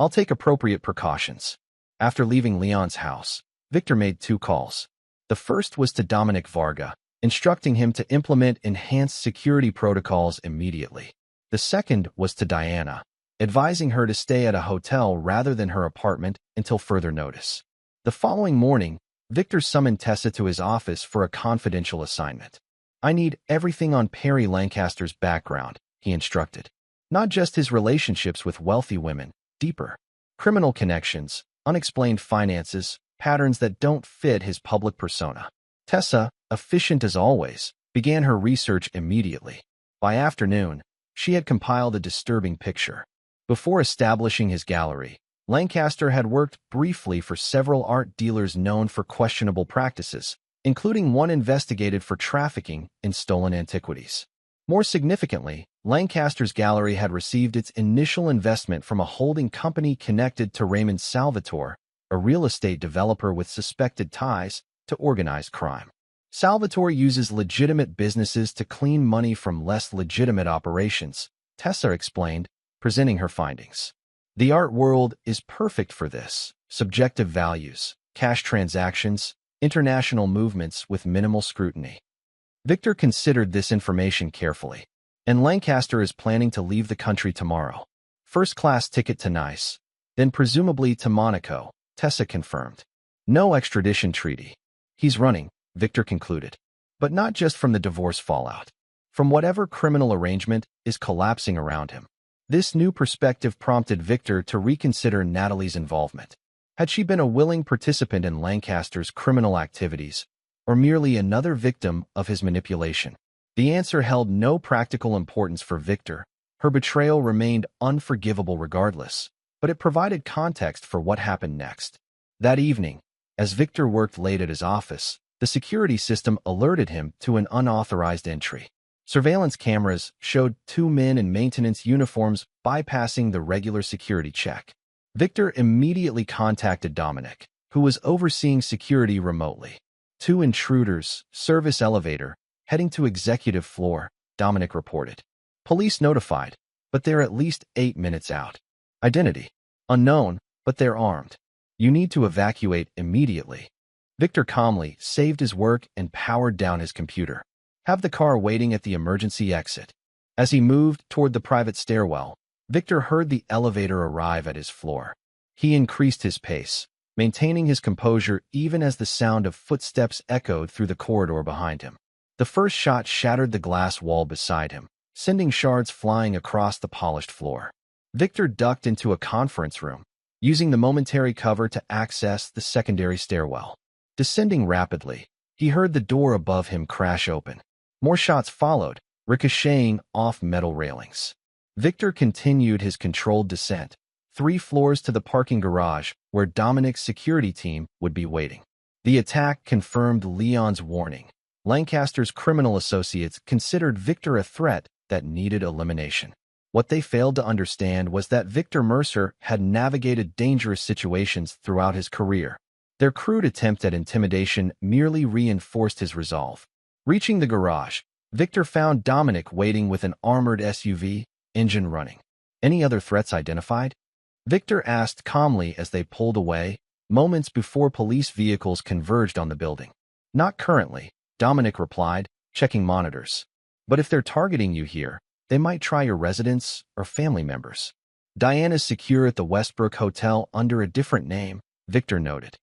I'll take appropriate precautions. After leaving Leon's house, Victor made 2 calls. The first was to Dominic Varga, instructing him to implement enhanced security protocols immediately. The second was to Diana, advising her to stay at a hotel rather than her apartment until further notice. The following morning, Victor summoned Tessa to his office for a confidential assignment. I need everything on Perry Lancaster's background, he instructed. Not just his relationships with wealthy women, deeper. Criminal connections, unexplained finances, patterns that don't fit his public persona. Tessa, efficient as always, began her research immediately. By afternoon, she had compiled a disturbing picture. Before establishing his gallery, Lancaster had worked briefly for several art dealers known for questionable practices, including one investigated for trafficking in stolen antiquities. More significantly, Lancaster's gallery had received its initial investment from a holding company connected to Raymond Salvatore, a real estate developer with suspected ties to organized crime. Salvatore uses legitimate businesses to clean money from less legitimate operations, Tessa explained, presenting her findings. The art world is perfect for this. Subjective values, cash transactions, international movements with minimal scrutiny. Victor considered this information carefully. And Lancaster is planning to leave the country tomorrow. First-class ticket to Nice, then presumably to Monaco, Tessa confirmed. No extradition treaty. He's running, Victor concluded. But not just from the divorce fallout. From whatever criminal arrangement is collapsing around him. This new perspective prompted Victor to reconsider Natalie's involvement. Had she been a willing participant in Lancaster's criminal activities, or merely another victim of his manipulation? The answer held no practical importance for Victor. Her betrayal remained unforgivable regardless, but it provided context for what happened next. That evening, as Victor worked late at his office, the security system alerted him to an unauthorized entry. Surveillance cameras showed 2 men in maintenance uniforms bypassing the regular security check. Victor immediately contacted Dominic, who was overseeing security remotely. 2 intruders, service elevator, Heading to executive floor, Dominic reported. Police notified, but they're at least 8 minutes out. Identity: unknown, but they're armed. You need to evacuate immediately. Victor calmly saved his work and powered down his computer. Have the car waiting at the emergency exit. As he moved toward the private stairwell, Victor heard the elevator arrive at his floor. He increased his pace, maintaining his composure even as the sound of footsteps echoed through the corridor behind him. The first shot shattered the glass wall beside him, sending shards flying across the polished floor. Victor ducked into a conference room, using the momentary cover to access the secondary stairwell. Descending rapidly, he heard the door above him crash open. More shots followed, ricocheting off metal railings. Victor continued his controlled descent, 3 floors to the parking garage where Dominic's security team would be waiting. The attack confirmed Leon's warning. Lancaster's criminal associates considered Victor a threat that needed elimination. What they failed to understand was that Victor Mercer had navigated dangerous situations throughout his career. Their crude attempt at intimidation merely reinforced his resolve. Reaching the garage, Victor found Dominic waiting with an armored SUV, engine running. Any other threats identified? Victor asked calmly as they pulled away, moments before police vehicles converged on the building. Not currently, Dominic replied, checking monitors. But if they're targeting you here, they might try your residence or family members. Diana's secure at the Westbrook Hotel under a different name, Victor noted.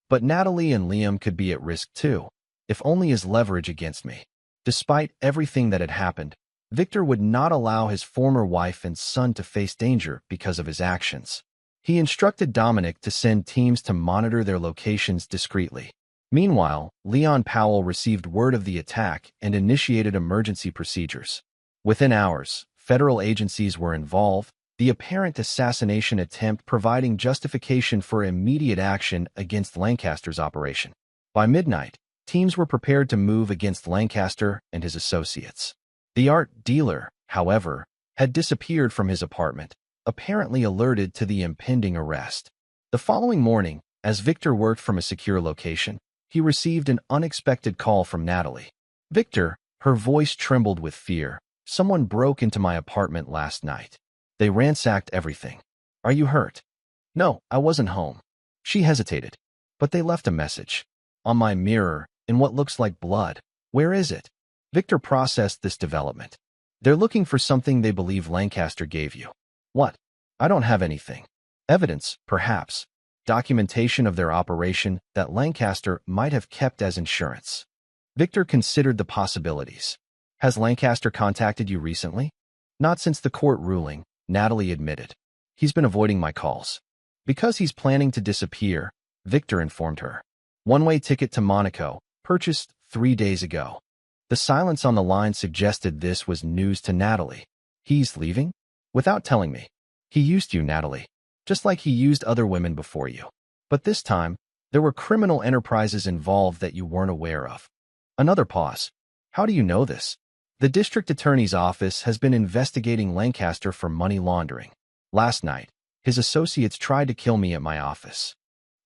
But Natalie and Liam could be at risk too, if only as leverage against me. Despite everything that had happened, Victor would not allow his former wife and son to face danger because of his actions. He instructed Dominic to send teams to monitor their locations discreetly. Meanwhile, Leon Powell received word of the attack and initiated emergency procedures. Within hours, federal agencies were involved, the apparent assassination attempt providing justification for immediate action against Lancaster's operation. By midnight, teams were prepared to move against Lancaster and his associates. The art dealer, however, had disappeared from his apartment, apparently alerted to the impending arrest. The following morning, as Victor worked from a secure location, he received an unexpected call from Natalie. Victor, her voice trembled with fear. Someone broke into my apartment last night. They ransacked everything. Are you hurt? No, I wasn't home. She hesitated. But they left a message. On my mirror, in what looks like blood. Where is it? Victor processed this development. They're looking for something they believe Lancaster gave you. What? I don't have anything. Evidence, perhaps. Documentation of their operation that Lancaster might have kept as insurance. Victor considered the possibilities. Has Lancaster contacted you recently? Not since the court ruling, Natalie admitted. He's been avoiding my calls. Because he's planning to disappear, Victor informed her. One-way ticket to Monaco, purchased 3 days ago. The silence on the line suggested this was news to Natalie. He's leaving? Without telling me. He used you, Natalie. Just like he used other women before you. But this time, there were criminal enterprises involved that you weren't aware of. Another pause. How do you know this? The district attorney's office has been investigating Lancaster for money laundering. Last night, his associates tried to kill me at my office.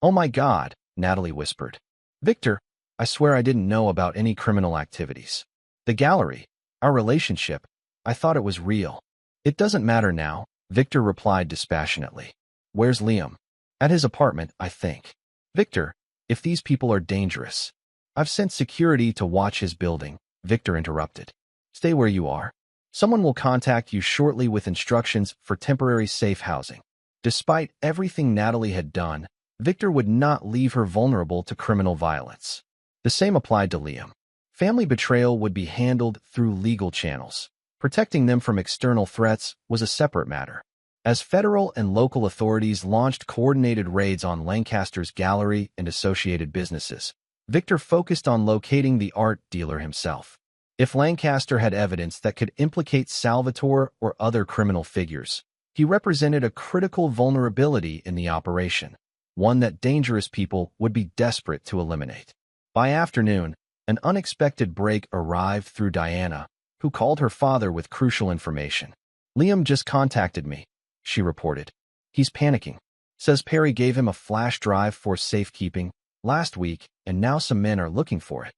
Oh my God, Natalie whispered. Victor, I swear I didn't know about any criminal activities. The gallery, our relationship, I thought it was real. It doesn't matter now, Victor replied dispassionately. Where's Liam? At his apartment, I think. Victor, if these people are dangerous. I've sent security to watch his building, Victor interrupted. Stay where you are. Someone will contact you shortly with instructions for temporary safe housing. Despite everything Natalie had done, Victor would not leave her vulnerable to criminal violence. The same applied to Liam. Family betrayal would be handled through legal channels. Protecting them from external threats was a separate matter. As federal and local authorities launched coordinated raids on Lancaster's gallery and associated businesses, Victor focused on locating the art dealer himself. If Lancaster had evidence that could implicate Salvatore or other criminal figures, he represented a critical vulnerability in the operation, one that dangerous people would be desperate to eliminate. By afternoon, an unexpected break arrived through Diana, who called her father with crucial information. Liam just contacted me, she reported. He's panicking. Says Perry gave him a flash drive for safekeeping last week, and now some men are looking for it.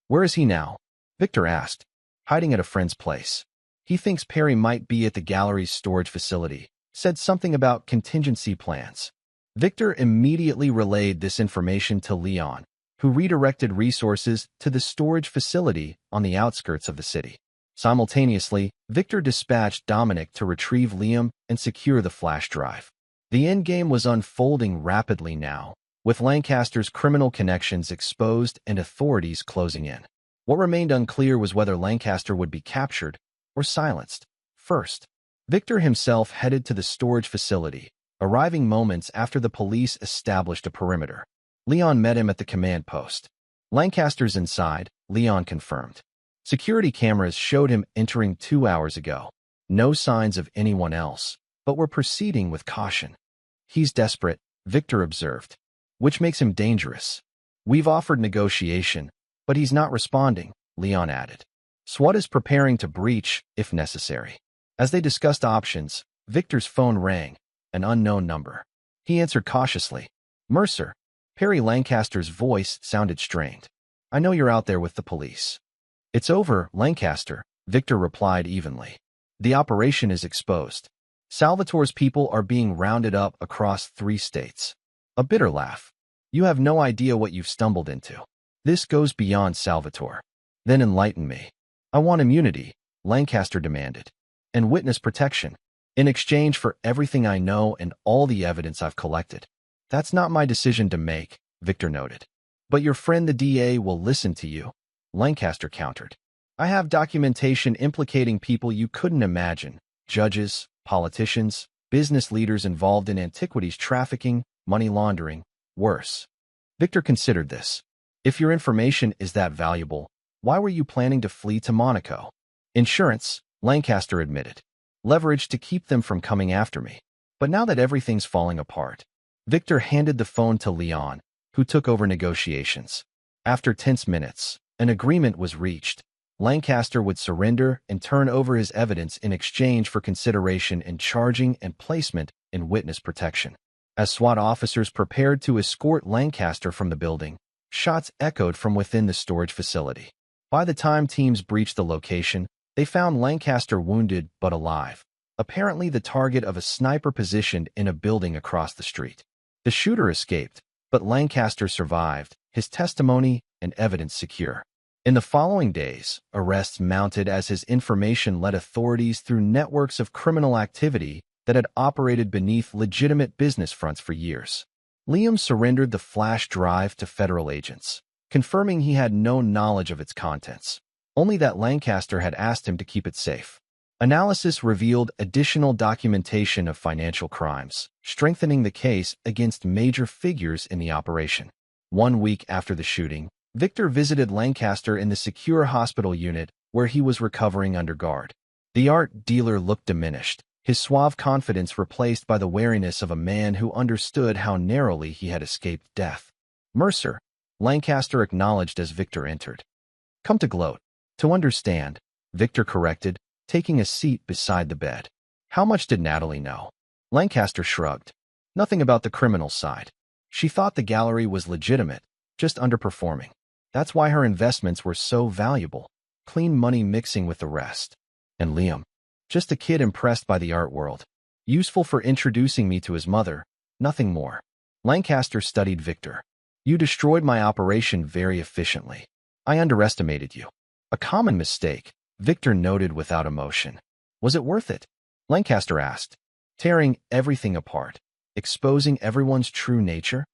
Where is he now? Victor asked, hiding at a friend's place. He thinks Perry might be at the gallery's storage facility, said something about contingency plans. Victor immediately relayed this information to Leon, who redirected resources to the storage facility on the outskirts of the city. Simultaneously, Victor dispatched Dominic to retrieve Liam and secure the flash drive. The endgame was unfolding rapidly now, with Lancaster's criminal connections exposed and authorities closing in. What remained unclear was whether Lancaster would be captured or silenced. First, Victor himself headed to the storage facility, arriving moments after the police established a perimeter. Leon met him at the command post. Lancaster's inside, Leon confirmed. Security cameras showed him entering 2 hours ago. No signs of anyone else, but we're proceeding with caution. He's desperate, Victor observed, which makes him dangerous. We've offered negotiation, but he's not responding, Leon added. SWAT is preparing to breach if necessary. As they discussed options, Victor's phone rang, an unknown number. He answered cautiously. Mercer. Perry Lancaster's voice sounded strained. I know you're out there with the police. It's over, Lancaster, Victor replied evenly. The operation is exposed. Salvatore's people are being rounded up across 3 states. A bitter laugh. You have no idea what you've stumbled into. This goes beyond Salvatore. Then enlighten me. I want immunity, Lancaster demanded, and witness protection, in exchange for everything I know and all the evidence I've collected. That's not my decision to make, Victor noted. But your friend the DA will listen to you, Lancaster countered. I have documentation implicating people you couldn't imagine, judges, politicians, business leaders involved in antiquities trafficking, money laundering, worse. Victor considered this. If your information is that valuable, why were you planning to flee to Monaco? Insurance, Lancaster admitted. Leverage to keep them from coming after me. But now that everything's falling apart, Victor handed the phone to Leon, who took over negotiations. After tense minutes, an agreement was reached. Lancaster would surrender and turn over his evidence in exchange for consideration in charging and placement in witness protection. As SWAT officers prepared to escort Lancaster from the building, shots echoed from within the storage facility. By the time teams breached the location, they found Lancaster wounded but alive, apparently the target of a sniper positioned in a building across the street. The shooter escaped, but Lancaster survived, his testimony and evidence secure. In the following days, arrests mounted as his information led authorities through networks of criminal activity that had operated beneath legitimate business fronts for years. Liam surrendered the flash drive to federal agents, confirming he had no knowledge of its contents, only that Lancaster had asked him to keep it safe. Analysis revealed additional documentation of financial crimes, strengthening the case against major figures in the operation. 1 week after the shooting, Victor visited Lancaster in the secure hospital unit where he was recovering under guard. The art dealer looked diminished, his suave confidence replaced by the wariness of a man who understood how narrowly he had escaped death. Mercer, Lancaster acknowledged as Victor entered. Come to gloat. To understand, Victor corrected, taking a seat beside the bed. How much did Natalie know? Lancaster shrugged. Nothing about the criminal side. She thought the gallery was legitimate, just underperforming. That's why her investments were so valuable, clean money mixing with the rest. And Liam, just a kid impressed by the art world. Useful for introducing me to his mother, nothing more. Lancaster studied Victor. You destroyed my operation very efficiently. I underestimated you. A common mistake, Victor noted without emotion. Was it worth it? Lancaster asked. Tearing everything apart, exposing everyone's true nature?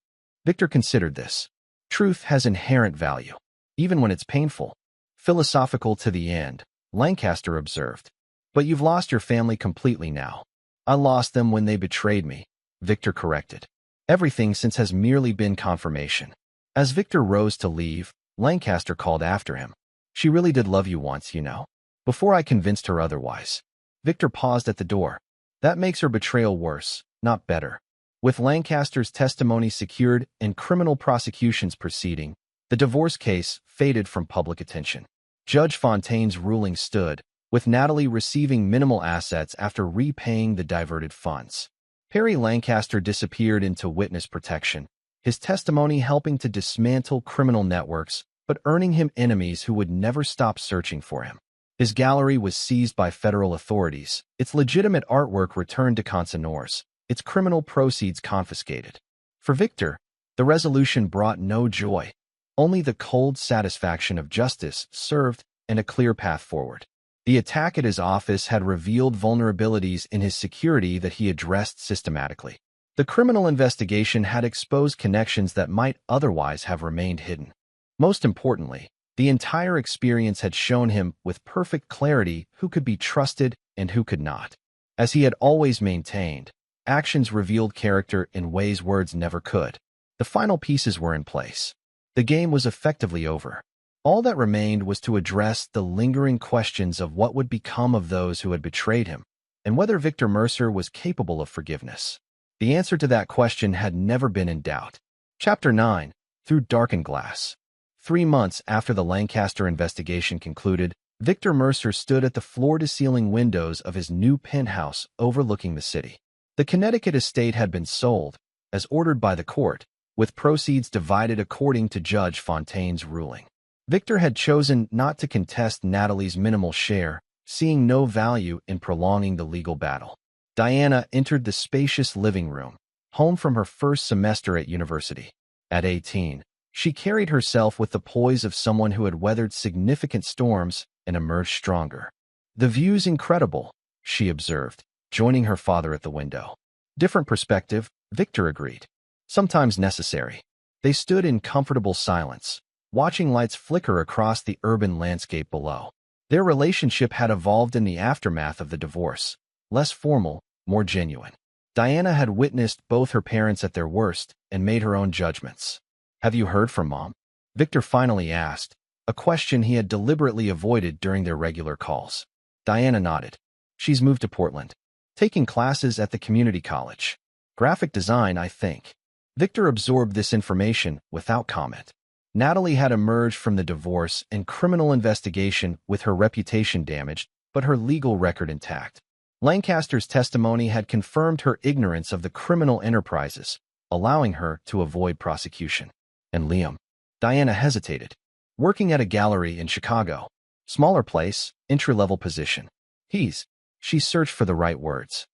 Victor considered this. Truth has inherent value, even when it's painful. Philosophical to the end, Lancaster observed. But you've lost your family completely now. I lost them when they betrayed me, Victor corrected. Everything since has merely been confirmation. As Victor rose to leave, Lancaster called after him. She really did love you once, you know. Before I convinced her otherwise. Victor paused at the door. That makes her betrayal worse, not better. With Lancaster's testimony secured and criminal prosecutions proceeding, the divorce case faded from public attention. Judge Fontaine's ruling stood, with Natalie receiving minimal assets after repaying the diverted funds. Perry Lancaster disappeared into witness protection, his testimony helping to dismantle criminal networks but earning him enemies who would never stop searching for him. His gallery was seized by federal authorities, its legitimate artwork returned to consignors, its criminal proceeds confiscated. For Victor, the resolution brought no joy, only the cold satisfaction of justice served and a clear path forward. The attack at his office had revealed vulnerabilities in his security that he addressed systematically. The criminal investigation had exposed connections that might otherwise have remained hidden. Most importantly, the entire experience had shown him with perfect clarity who could be trusted and who could not. As he had always maintained, actions revealed character in ways words never could. The final pieces were in place. The game was effectively over. All that remained was to address the lingering questions of what would become of those who had betrayed him, and whether Victor Mercer was capable of forgiveness. The answer to that question had never been in doubt. Chapter 9. Through Darkened Glass. 3 months after the Lancaster investigation concluded, Victor Mercer stood at the floor-to-ceiling windows of his new penthouse overlooking the city. The Connecticut estate had been sold, as ordered by the court, with proceeds divided according to Judge Fontaine's ruling. Victor had chosen not to contest Natalie's minimal share, seeing no value in prolonging the legal battle. Diana entered the spacious living room, home from her first semester at university. At 18, she carried herself with the poise of someone who had weathered significant storms and emerged stronger. "The view's incredible," she observed, joining her father at the window. "Different perspective," Victor agreed. "Sometimes necessary." They stood in comfortable silence, watching lights flicker across the urban landscape below. Their relationship had evolved in the aftermath of the divorce, less formal, more genuine. Diana had witnessed both her parents at their worst and made her own judgments. "Have you heard from Mom?" Victor finally asked, a question he had deliberately avoided during their regular calls. Diana nodded. "She's moved to Portland, taking classes at the community college. Graphic design, I think." Victor absorbed this information without comment. Natalie had emerged from the divorce and criminal investigation with her reputation damaged, but her legal record intact. Lancaster's testimony had confirmed her ignorance of the criminal enterprises, allowing her to avoid prosecution. And Liam? Diana hesitated. "Working at a gallery in Chicago. Smaller place, entry-level position. She searched for the right words.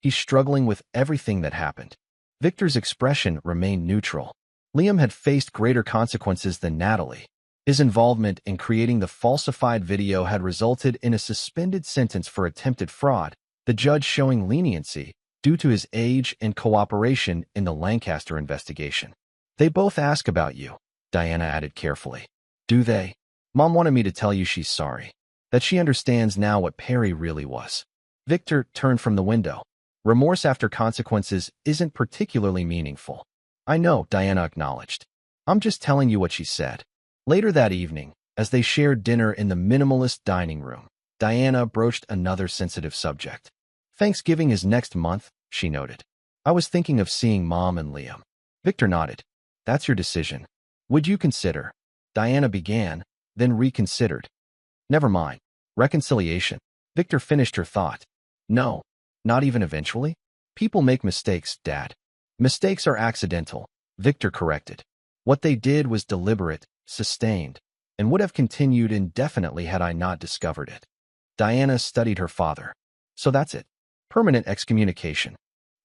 "He's struggling with everything that happened." Victor's expression remained neutral. Liam had faced greater consequences than Natalie. His involvement in creating the falsified video had resulted in a suspended sentence for attempted fraud, the judge showing leniency due to his age and cooperation in the Lancaster investigation. "They both ask about you," Diana added carefully. "Do they?" "Mom wanted me to tell you she's sorry, that she understands now what Perry really was." Victor turned from the window. "Remorse after consequences isn't particularly meaningful." "I know," Diana acknowledged. "I'm just telling you what she said." Later that evening, as they shared dinner in the minimalist dining room, Diana broached another sensitive subject. "Thanksgiving is next month," she noted. "I was thinking of seeing Mom and Liam." Victor nodded. "That's your decision. Would you consider?" Diana began, then reconsidered. "Never mind. Reconciliation." Victor finished her thought. "No, not even eventually? People make mistakes, Dad." "Mistakes are accidental," Victor corrected. "What they did was deliberate, sustained, and would have continued indefinitely had I not discovered it." Diana studied her father. "So that's it. Permanent excommunication."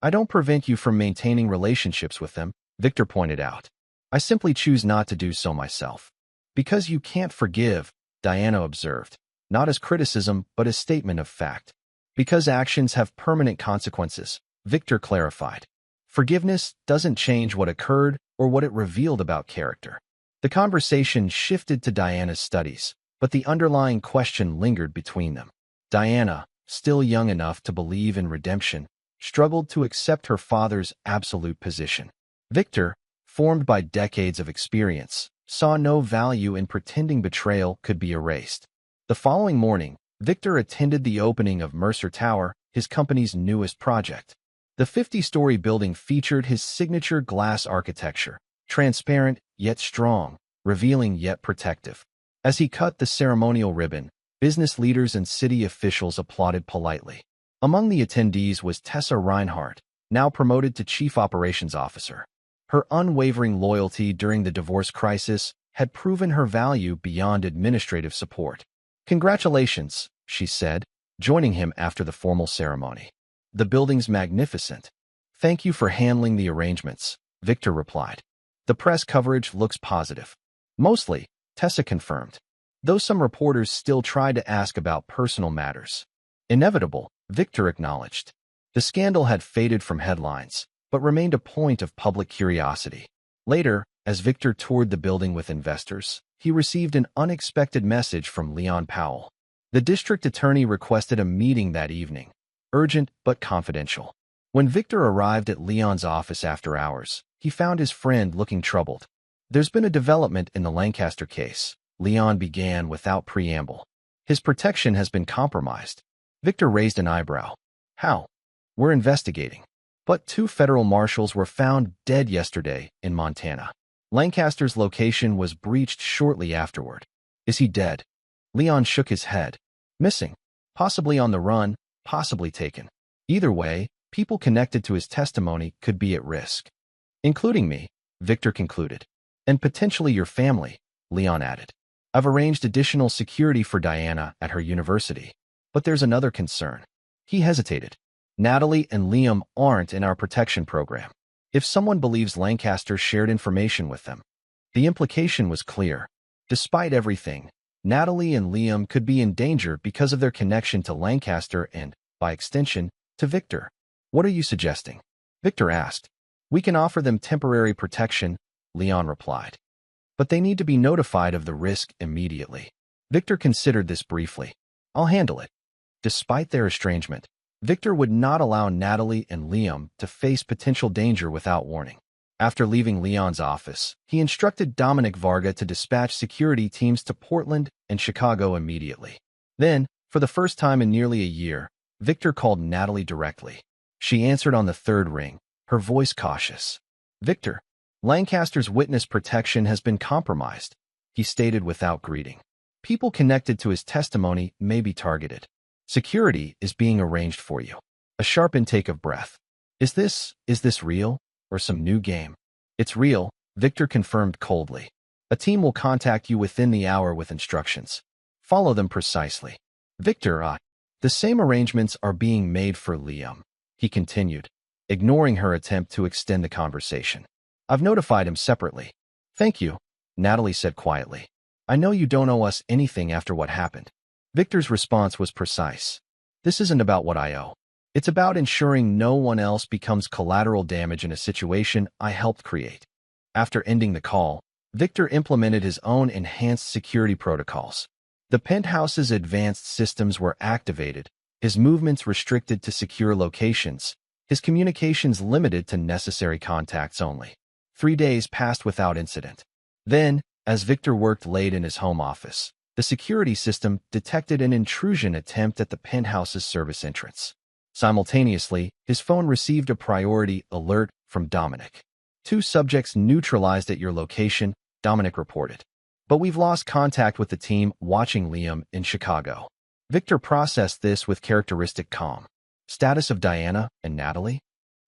"I don't prevent you from maintaining relationships with them," Victor pointed out. "I simply choose not to do so myself." "Because you can't forgive," Diana observed, not as criticism but as statement of fact. "Because actions have permanent consequences," Victor clarified. "Forgiveness doesn't change what occurred or what it revealed about character." The conversation shifted to Diana's studies, but the underlying question lingered between them. Diana, still young enough to believe in redemption, struggled to accept her father's absolute position. Victor, formed by decades of experience, saw no value in pretending betrayal could be erased. The following morning, Victor attended the opening of Mercer Tower, his company's newest project. The 50-story building featured his signature glass architecture, transparent yet strong, revealing yet protective. As he cut the ceremonial ribbon, business leaders and city officials applauded politely. Among the attendees was Tessa Reinhardt, now promoted to Chief Operations Officer. Her unwavering loyalty during the divorce crisis had proven her value beyond administrative support. "Congratulations," she said, joining him after the formal ceremony. "The building's magnificent." "Thank you for handling the arrangements," Victor replied. "The press coverage looks positive." "Mostly," Tessa confirmed, though some reporters still tried to ask about personal matters. "Inevitable," Victor acknowledged. The scandal had faded from headlines, but remained a point of public curiosity. Later, as Victor toured the building with investors, he received an unexpected message from Leon Powell. The district attorney requested a meeting that evening, urgent but confidential. When Victor arrived at Leon's office after hours, he found his friend looking troubled. "There's been a development in the Lancaster case," Leon began without preamble. "His protection has been compromised." Victor raised an eyebrow. "How?" "We're investigating. But 2 federal marshals were found dead yesterday in Montana. Lancaster's location was breached shortly afterward." "Is he dead?" Leon shook his head. "Missing. Possibly on the run, possibly taken. Either way, people connected to his testimony could be at risk." "Including me," Victor concluded. "And potentially your family," Leon added. "I've arranged additional security for Diana at her university. But there's another concern." He hesitated. "Natalie and Liam aren't in our protection program. If someone believes Lancaster shared information with them." The implication was clear. Despite everything, Natalie and Liam could be in danger because of their connection to Lancaster and, by extension, to Victor. "What are you suggesting?" Victor asked. "We can offer them temporary protection," Leon replied. "But they need to be notified of the risk immediately." Victor considered this briefly. "I'll handle it." Despite their estrangement, Victor would not allow Natalie and Liam to face potential danger without warning. After leaving Leon's office, he instructed Dominic Varga to dispatch security teams to Portland and Chicago immediately. Then, for the first time in nearly a year, Victor called Natalie directly. She answered on the 3rd ring, her voice cautious. "Victor, Lancaster's witness protection has been compromised," he stated without greeting. "People connected to his testimony may be targeted. Security is being arranged for you." A sharp intake of breath. Is this real? Or some new game?" "It's real," Victor confirmed coldly. "A team will contact you within the hour with instructions. Follow them precisely." "Victor, the same arrangements are being made for Liam," he continued, ignoring her attempt to extend the conversation. "I've notified him separately." "Thank you," Natalie said quietly. "I know you don't owe us anything after what happened." Victor's response was precise. "This isn't about what I owe. It's about ensuring no one else becomes collateral damage in a situation I helped create." After ending the call, Victor implemented his own enhanced security protocols. The penthouse's advanced systems were activated, his movements restricted to secure locations, his communications limited to necessary contacts only. 3 days passed without incident. Then, as Victor worked late in his home office, the security system detected an intrusion attempt at the penthouse's service entrance. Simultaneously, his phone received a priority alert from Dominic. "2 subjects neutralized at your location," Dominic reported. "But we've lost contact with the team watching Liam in Chicago." Victor processed this with characteristic calm. "Status of Diana and Natalie?"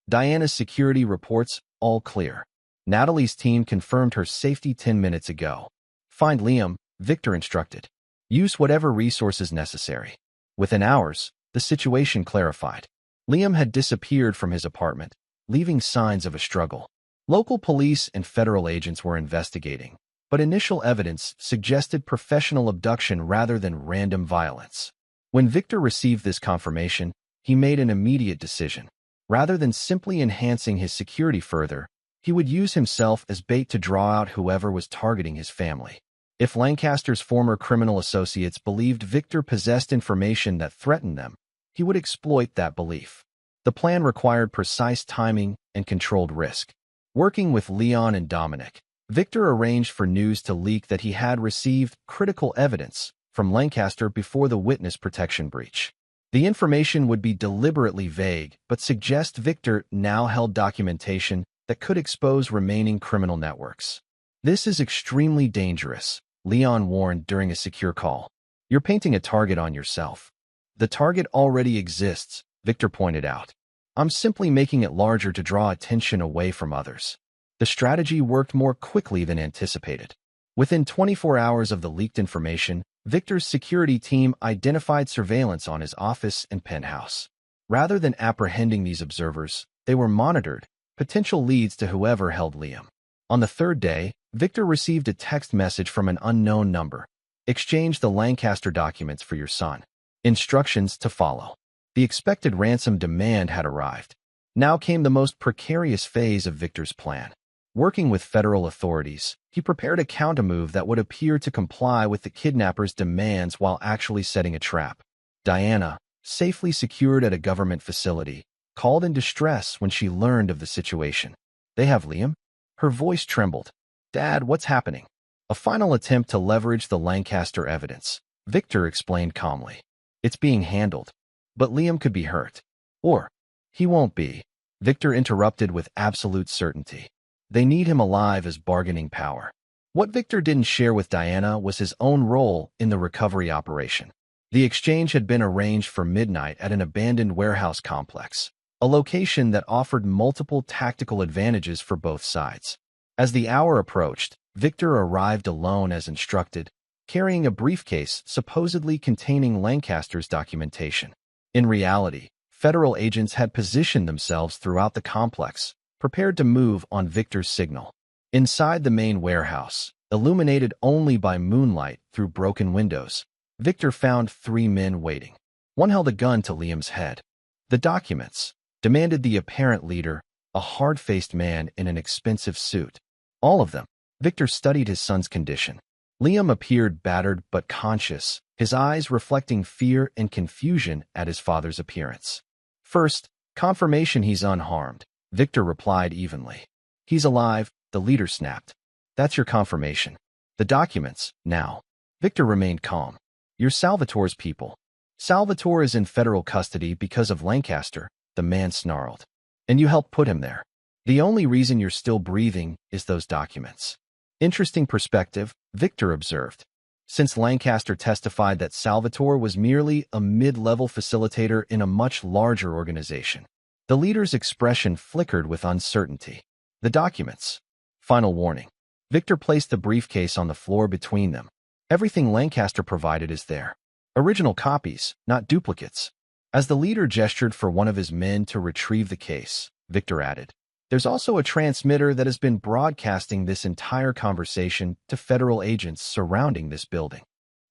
"Diana's security reports, all clear. Natalie's team confirmed her safety 10 minutes ago." "Find Liam," Victor instructed. "Use whatever resources necessary." Within hours, the situation clarified. Liam had disappeared from his apartment, leaving signs of a struggle. Local police and federal agents were investigating, but initial evidence suggested professional abduction rather than random violence. When Victor received this confirmation, he made an immediate decision. Rather than simply enhancing his security further, he would use himself as bait to draw out whoever was targeting his family. If Lancaster's former criminal associates believed Victor possessed information that threatened them, he would exploit that belief. The plan required precise timing and controlled risk. Working with Leon and Dominic, Victor arranged for news to leak that he had received critical evidence from Lancaster before the witness protection breach. The information would be deliberately vague, but suggest Victor now held documentation that could expose remaining criminal networks. "This is extremely dangerous," Leon warned during a secure call. "You're painting a target on yourself." "The target already exists," Victor pointed out. "I'm simply making it larger to draw attention away from others." The strategy worked more quickly than anticipated. Within 24 hours of the leaked information, Victor's security team identified surveillance on his office and penthouse. Rather than apprehending these observers, they were monitored, potential leads to whoever held Liam. On the third day, Victor received a text message from an unknown number. Exchange the Lancaster documents for your son. Instructions to follow. The expected ransom demand had arrived. Now came the most precarious phase of Victor's plan. Working with federal authorities, he prepared a countermove that would appear to comply with the kidnappers' demands while actually setting a trap. Diana, safely secured at a government facility, called in distress when she learned of the situation. "They have Liam?" Her voice trembled. "Dad, what's happening?" A final attempt to leverage the Lancaster evidence. Victor explained calmly. "It's being handled. But Liam could be hurt. Or, he won't be." Victor interrupted with absolute certainty. "They need him alive as bargaining power." What Victor didn't share with Diana was his own role in the recovery operation. The exchange had been arranged for midnight at an abandoned warehouse complex, a location that offered multiple tactical advantages for both sides. As the hour approached, Victor arrived alone as instructed, carrying a briefcase supposedly containing Lancaster's documentation. In reality, federal agents had positioned themselves throughout the complex, prepared to move on Victor's signal. Inside the main warehouse, illuminated only by moonlight through broken windows, Victor found 3 men waiting. One held a gun to Liam's head. "The documents," demanded the apparent leader, a hard-faced man in an expensive suit. "All of them." Victor studied his son's condition. Liam appeared battered but conscious, his eyes reflecting fear and confusion at his father's appearance. "First, confirmation he's unharmed," Victor replied evenly. "He's alive," the leader snapped. "That's your confirmation. The documents, now." Victor remained calm. "You're Salvatore's people." "Salvatore is in federal custody because of Lancaster," the man snarled. "And you helped put him there. The only reason you're still breathing is those documents." "Interesting perspective," Victor observed. Since Lancaster testified that Salvatore was merely a mid-level facilitator in a much larger organization. The leader's expression flickered with uncertainty. "The documents." Final warning. Victor placed the briefcase on the floor between them. "Everything Lancaster provided is there. Original copies, not duplicates." As the leader gestured for one of his men to retrieve the case, Victor added, "There's also a transmitter that has been broadcasting this entire conversation to federal agents surrounding this building."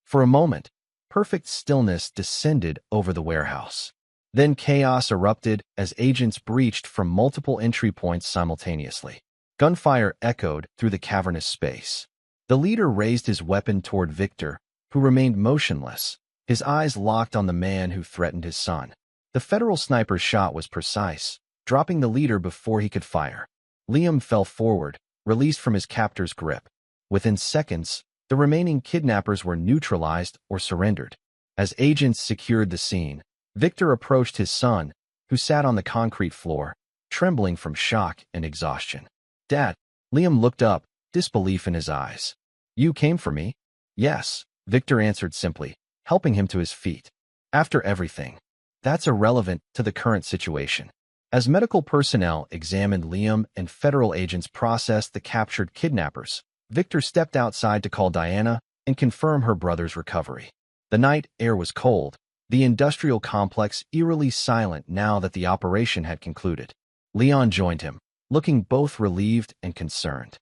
For a moment, perfect stillness descended over the warehouse. Then chaos erupted as agents breached from multiple entry points simultaneously. Gunfire echoed through the cavernous space. The leader raised his weapon toward Victor, who remained motionless, his eyes locked on the man who threatened his son. The federal sniper's shot was precise, dropping the leader before he could fire. Liam fell forward, released from his captor's grip. Within seconds, the remaining kidnappers were neutralized or surrendered. As agents secured the scene, Victor approached his son, who sat on the concrete floor, trembling from shock and exhaustion. "Dad." Liam looked up, disbelief in his eyes. "You came for me?" "Yes," Victor answered simply, helping him to his feet. "After everything." "That's irrelevant to the current situation." As medical personnel examined Liam and federal agents processed the captured kidnappers, Victor stepped outside to call Diana and confirm her brother's recovery. The night air was cold, the industrial complex eerily silent now that the operation had concluded. Leon joined him, looking both relieved and concerned.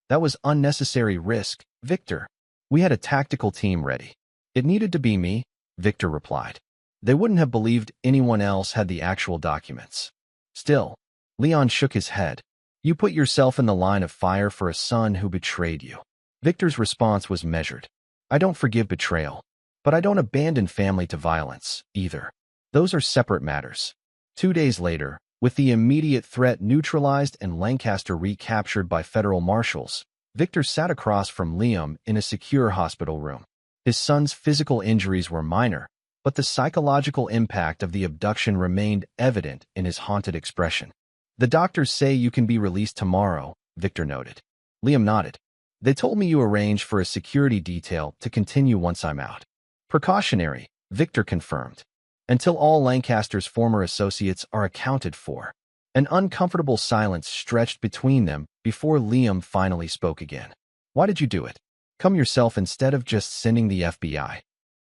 "That was unnecessary risk, Victor. We had a tactical team ready." "It needed to be me," Victor replied. "They wouldn't have believed anyone else had the actual documents." "Still," Leon shook his head, "you put yourself in the line of fire for a son who betrayed you." Victor's response was measured. "I don't forgive betrayal, but I don't abandon family to violence, either. Those are separate matters." 2 days later, with the immediate threat neutralized and Lancaster recaptured by federal marshals, Victor sat across from Liam in a secure hospital room. His son's physical injuries were minor, but the psychological impact of the abduction remained evident in his haunted expression. "The doctors say you can be released tomorrow," Victor noted. Liam nodded. "They told me you arranged for a security detail to continue once I'm out." "Precautionary," Victor confirmed, "until all Lancaster's former associates are accounted for." An uncomfortable silence stretched between them before Liam finally spoke again. "Why did you do it?" Come yourself instead of just sending the FBI.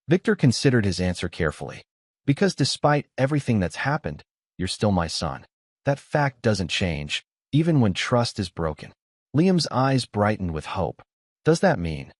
Victor considered his answer carefully. Because despite everything that's happened, you're still my son. That fact doesn't change, even when trust is broken. Liam's eyes brightened with hope. Does that mean?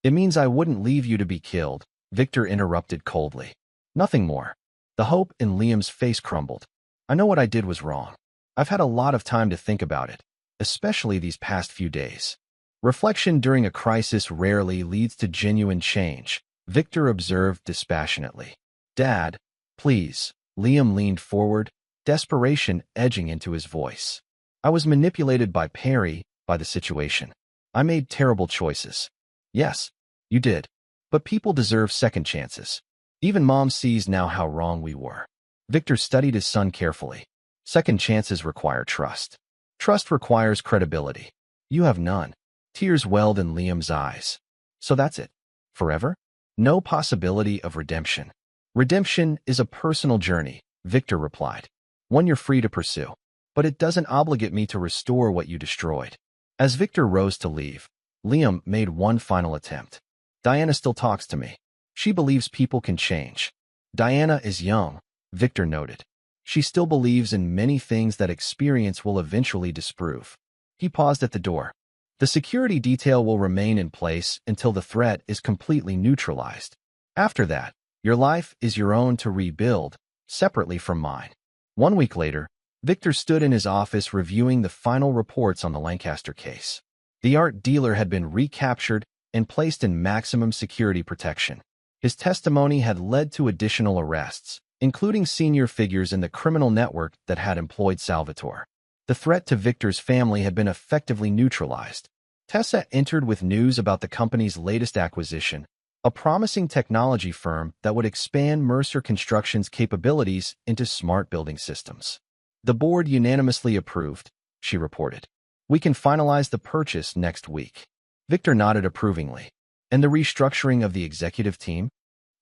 It means I wouldn't leave you to be killed, Victor interrupted coldly. Nothing more. The hope in Liam's face crumbled. I know what I did was wrong. I've had a lot of time to think about it, especially these past few days. Reflection during a crisis rarely leads to genuine change, Victor observed dispassionately. Dad, please. Liam leaned forward, desperation edging into his voice. I was manipulated by Perry, by the situation. I made terrible choices. Yes, you did. But people deserve second chances. Even Mom sees now how wrong we were. Victor studied his son carefully. Second chances require trust. Trust requires credibility. You have none. Tears welled in Liam's eyes. So that's it. Forever? No possibility of redemption. Redemption is a personal journey, Victor replied. One you're free to pursue. But it doesn't obligate me to restore what you destroyed. As Victor rose to leave, Liam made one final attempt. Diana still talks to me. She believes people can change. Diana is young, Victor noted. She still believes in many things that experience will eventually disprove. He paused at the door. The security detail will remain in place until the threat is completely neutralized. After that, your life is your own to rebuild, separately from mine. 1 week later, Victor stood in his office reviewing the final reports on the Lancaster case. The art dealer had been recaptured and placed in maximum security protection. His testimony had led to additional arrests, including senior figures in the criminal network that had employed Salvatore. The threat to Victor's family had been effectively neutralized. Tessa entered with news about the company's latest acquisition, a promising technology firm that would expand Mercer Construction's capabilities into smart building systems. The board unanimously approved, she reported. We can finalize the purchase next week. Victor nodded approvingly. And the restructuring of the executive team?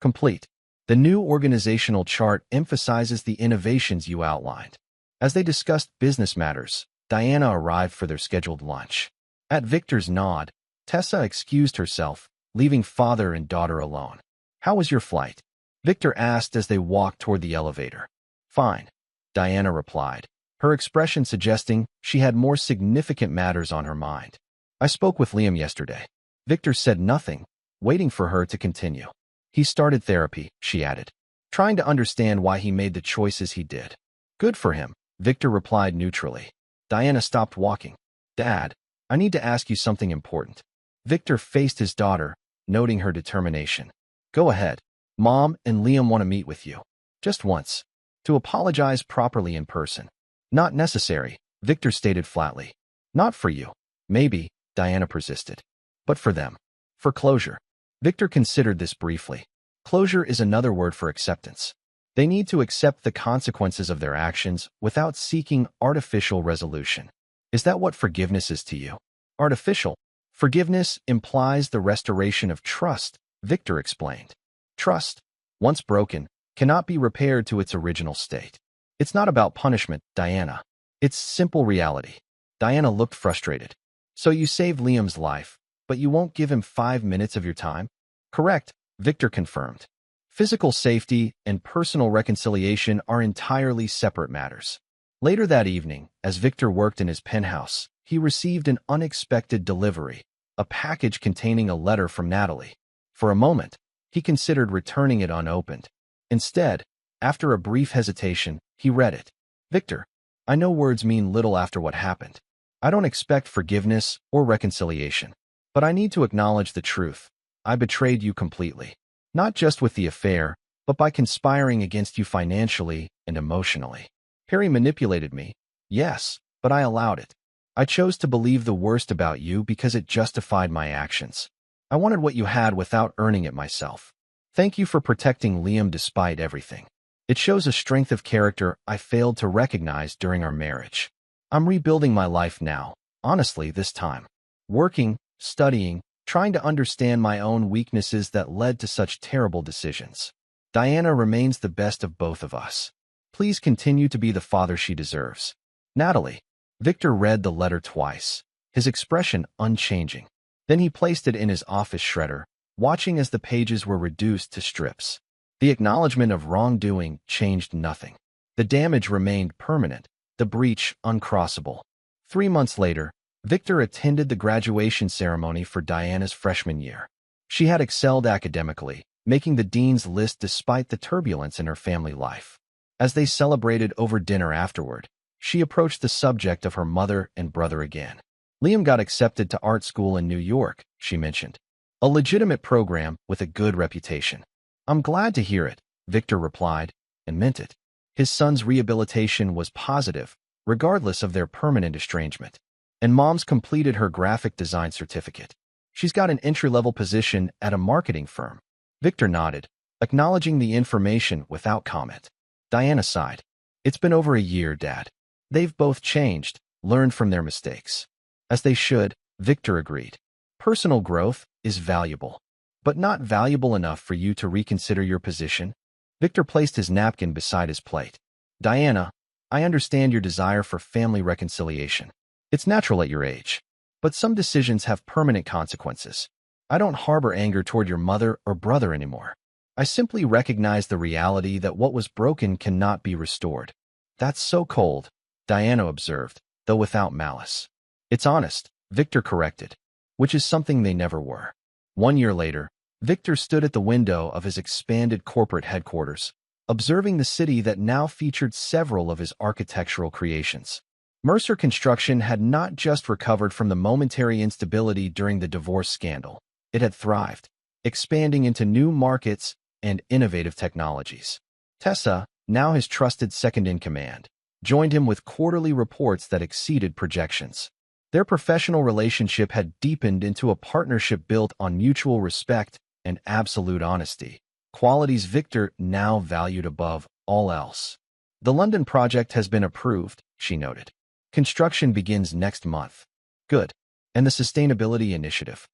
Complete. The new organizational chart emphasizes the innovations you outlined. As they discussed business matters, Diana arrived for their scheduled lunch. At Victor's nod, Tessa excused herself, leaving father and daughter alone. How was your flight? Victor asked as they walked toward the elevator. Fine, Diana replied, her expression suggesting she had more significant matters on her mind. I spoke with Liam yesterday. Victor said nothing, waiting for her to continue. He started therapy, she added, trying to understand why he made the choices he did. Good for him, Victor replied neutrally. Diana stopped walking. Dad, I need to ask you something important. Victor faced his daughter, noting her determination. Go ahead. Mom and Liam want to meet with you. Just once. To apologize properly in person. Not necessary, Victor stated flatly. Not for you. Maybe, Diana persisted. But for them. For closure. Victor considered this briefly. Closure is another word for acceptance. They need to accept the consequences of their actions without seeking artificial resolution. Is that what forgiveness is to you? Artificial. Forgiveness implies the restoration of trust, Victor explained. Trust, once broken, cannot be repaired to its original state. It's not about punishment, Diana. It's simple reality. Diana looked frustrated. So you saved Liam's life, but you won't give him 5 minutes of your time? Correct, Victor confirmed. Physical safety and personal reconciliation are entirely separate matters. Later that evening, as Victor worked in his penthouse, he received an unexpected delivery, a package containing a letter from Natalie. For a moment, he considered returning it unopened. Instead, after a brief hesitation, he read it. Victor, I know words mean little after what happened. I don't expect forgiveness or reconciliation. But I need to acknowledge the truth. I betrayed you completely. Not just with the affair, but by conspiring against you financially and emotionally. Harry manipulated me. Yes, but I allowed it. I chose to believe the worst about you because it justified my actions. I wanted what you had without earning it myself. Thank you for protecting Liam despite everything. It shows a strength of character I failed to recognize during our marriage. I'm rebuilding my life now, honestly this time. Working, studying, trying to understand my own weaknesses that led to such terrible decisions. Diana remains the best of both of us. Please continue to be the father she deserves. Natalie. Victor read the letter twice, his expression unchanging. Then he placed it in his office shredder, watching as the pages were reduced to strips. The acknowledgement of wrongdoing changed nothing. The damage remained permanent, the breach uncrossable. 3 months later, Victor attended the graduation ceremony for Diana's freshman year. She had excelled academically, making the dean's list despite the turbulence in her family life. As they celebrated over dinner afterward, she approached the subject of her mother and brother again. Liam got accepted to art school in New York, she mentioned. A legitimate program with a good reputation. I'm glad to hear it, Victor replied, and meant it. His son's rehabilitation was positive, regardless of their permanent estrangement. And Mom's completed her graphic design certificate. She's got an entry-level position at a marketing firm. Victor nodded, acknowledging the information without comment. Diana sighed. It's been over a year, Dad. They've both changed, learned from their mistakes. As they should, Victor agreed. Personal growth is valuable, but not valuable enough for you to reconsider your position. Victor placed his napkin beside his plate. Diana, I understand your desire for family reconciliation. It's natural at your age. But some decisions have permanent consequences. I don't harbor anger toward your mother or brother anymore. I simply recognize the reality that what was broken cannot be restored. That's so cold, Diana observed, though without malice. It's honest, Victor corrected, which is something they never were. 1 year later, Victor stood at the window of his expanded corporate headquarters, observing the city that now featured several of his architectural creations. Mercer Construction had not just recovered from the momentary instability during the divorce scandal. It had thrived, expanding into new markets and innovative technologies. Tessa, now his trusted second-in-command, joined him with quarterly reports that exceeded projections. Their professional relationship had deepened into a partnership built on mutual respect and absolute honesty, qualities Victor now valued above all else. The London project has been approved, she noted. Construction begins next month. Good. And the sustainability initiative?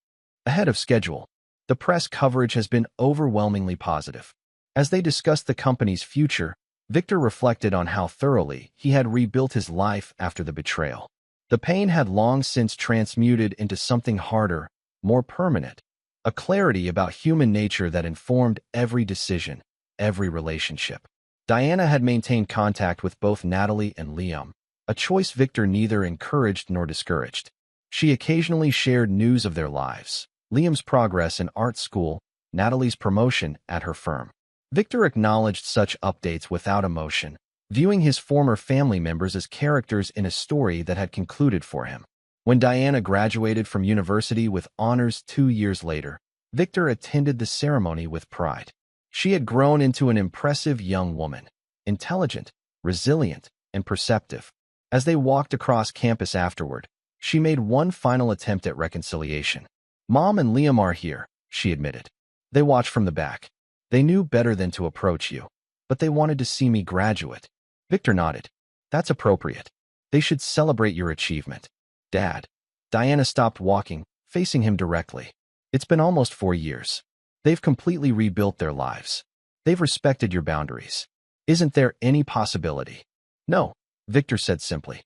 Ahead of schedule. The press coverage has been overwhelmingly positive. As they discussed the company's future, Victor reflected on how thoroughly he had rebuilt his life after the betrayal. The pain had long since transmuted into something harder, more permanent, a clarity about human nature that informed every decision, every relationship. Diana had maintained contact with both Natalie and Liam, a choice Victor neither encouraged nor discouraged. She occasionally shared news of their lives, Liam's progress in art school, Natalie's promotion at her firm. Victor acknowledged such updates without emotion, viewing his former family members as characters in a story that had concluded for him. When Diana graduated from university with honors 2 years later, Victor attended the ceremony with pride. She had grown into an impressive young woman, intelligent, resilient, and perceptive. As they walked across campus afterward, she made one final attempt at reconciliation. Mom and Liam are here, she admitted. They watched from the back. They knew better than to approach you, but they wanted to see me graduate. Victor nodded. That's appropriate. They should celebrate your achievement. Dad. Diana stopped walking, facing him directly. It's been almost 4 years. They've completely rebuilt their lives. They've respected your boundaries. Isn't there any possibility? No, Victor said simply.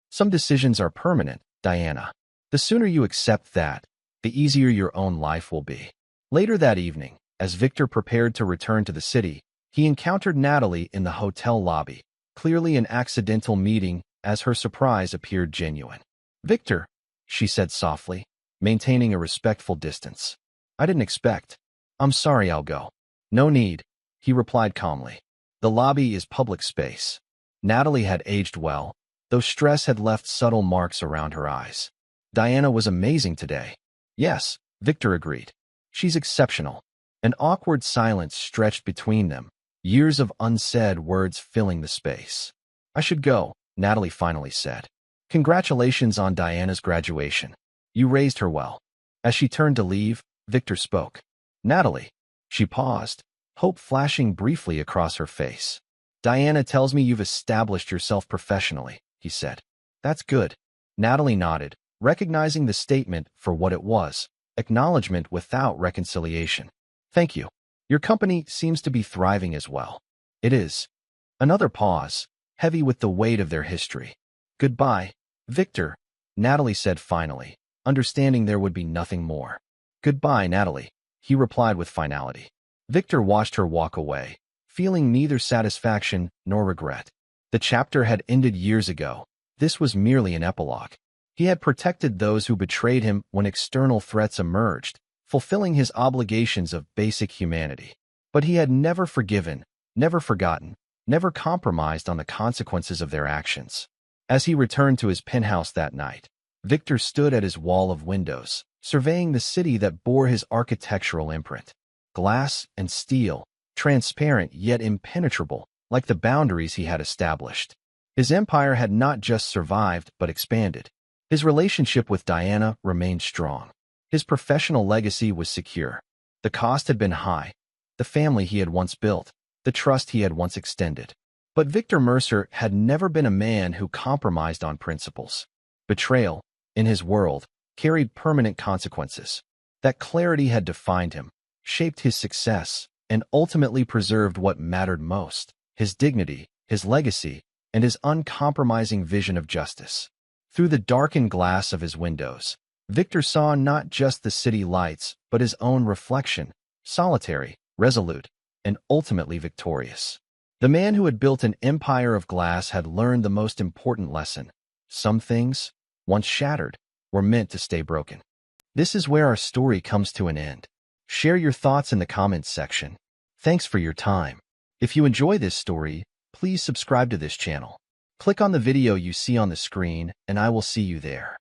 Some decisions are permanent, Diana. The sooner you accept that, the easier your own life will be. Later that evening, as Victor prepared to return to the city, he encountered Natalie in the hotel lobby, clearly an accidental meeting as her surprise appeared genuine. Victor, she said softly, maintaining a respectful distance. I didn't expect. I'm sorry, I'll go. No need, he replied calmly. The lobby is public space. Natalie had aged well, though stress had left subtle marks around her eyes. Diana was amazing today. Yes, Victor agreed. She's exceptional. An awkward silence stretched between them, years of unsaid words filling the space. I should go, Natalie finally said. Congratulations on Diana's graduation. You raised her well. As she turned to leave, Victor spoke. Natalie. She paused, hope flashing briefly across her face. Diana tells me you've established yourself professionally, he said. That's good. Natalie nodded, recognizing the statement for what it was, acknowledgement without reconciliation. Thank you. Your company seems to be thriving as well. It is. Another pause, heavy with the weight of their history. Goodbye, Victor, Natalie said finally, understanding there would be nothing more. "Goodbye, Natalie," he replied with finality. Victor watched her walk away, feeling neither satisfaction nor regret. The chapter had ended years ago. This was merely an epilogue. He had protected those who betrayed him when external threats emerged, fulfilling his obligations of basic humanity. But he had never forgiven, never forgotten, never compromised on the consequences of their actions. As he returned to his penthouse that night, Victor stood at his wall of windows, surveying the city that bore his architectural imprint. Glass and steel, transparent yet impenetrable, like the boundaries he had established. His empire had not just survived but expanded. His relationship with Diana remained strong. His professional legacy was secure. The cost had been high. The family he had once built, the trust he had once extended. But Victor Mercer had never been a man who compromised on principles. Betrayal, in his world, carried permanent consequences. That clarity had defined him, shaped his success, and ultimately preserved what mattered most: his dignity, his legacy, and his uncompromising vision of justice. Through the darkened glass of his windows, Victor saw not just the city lights, but his own reflection, solitary, resolute, and ultimately victorious. The man who had built an empire of glass had learned the most important lesson. Some things, once shattered, were meant to stay broken. This is where our story comes to an end. Share your thoughts in the comments section. Thanks for your time. If you enjoy this story, please subscribe to this channel. Click on the video you see on the screen, and I will see you there.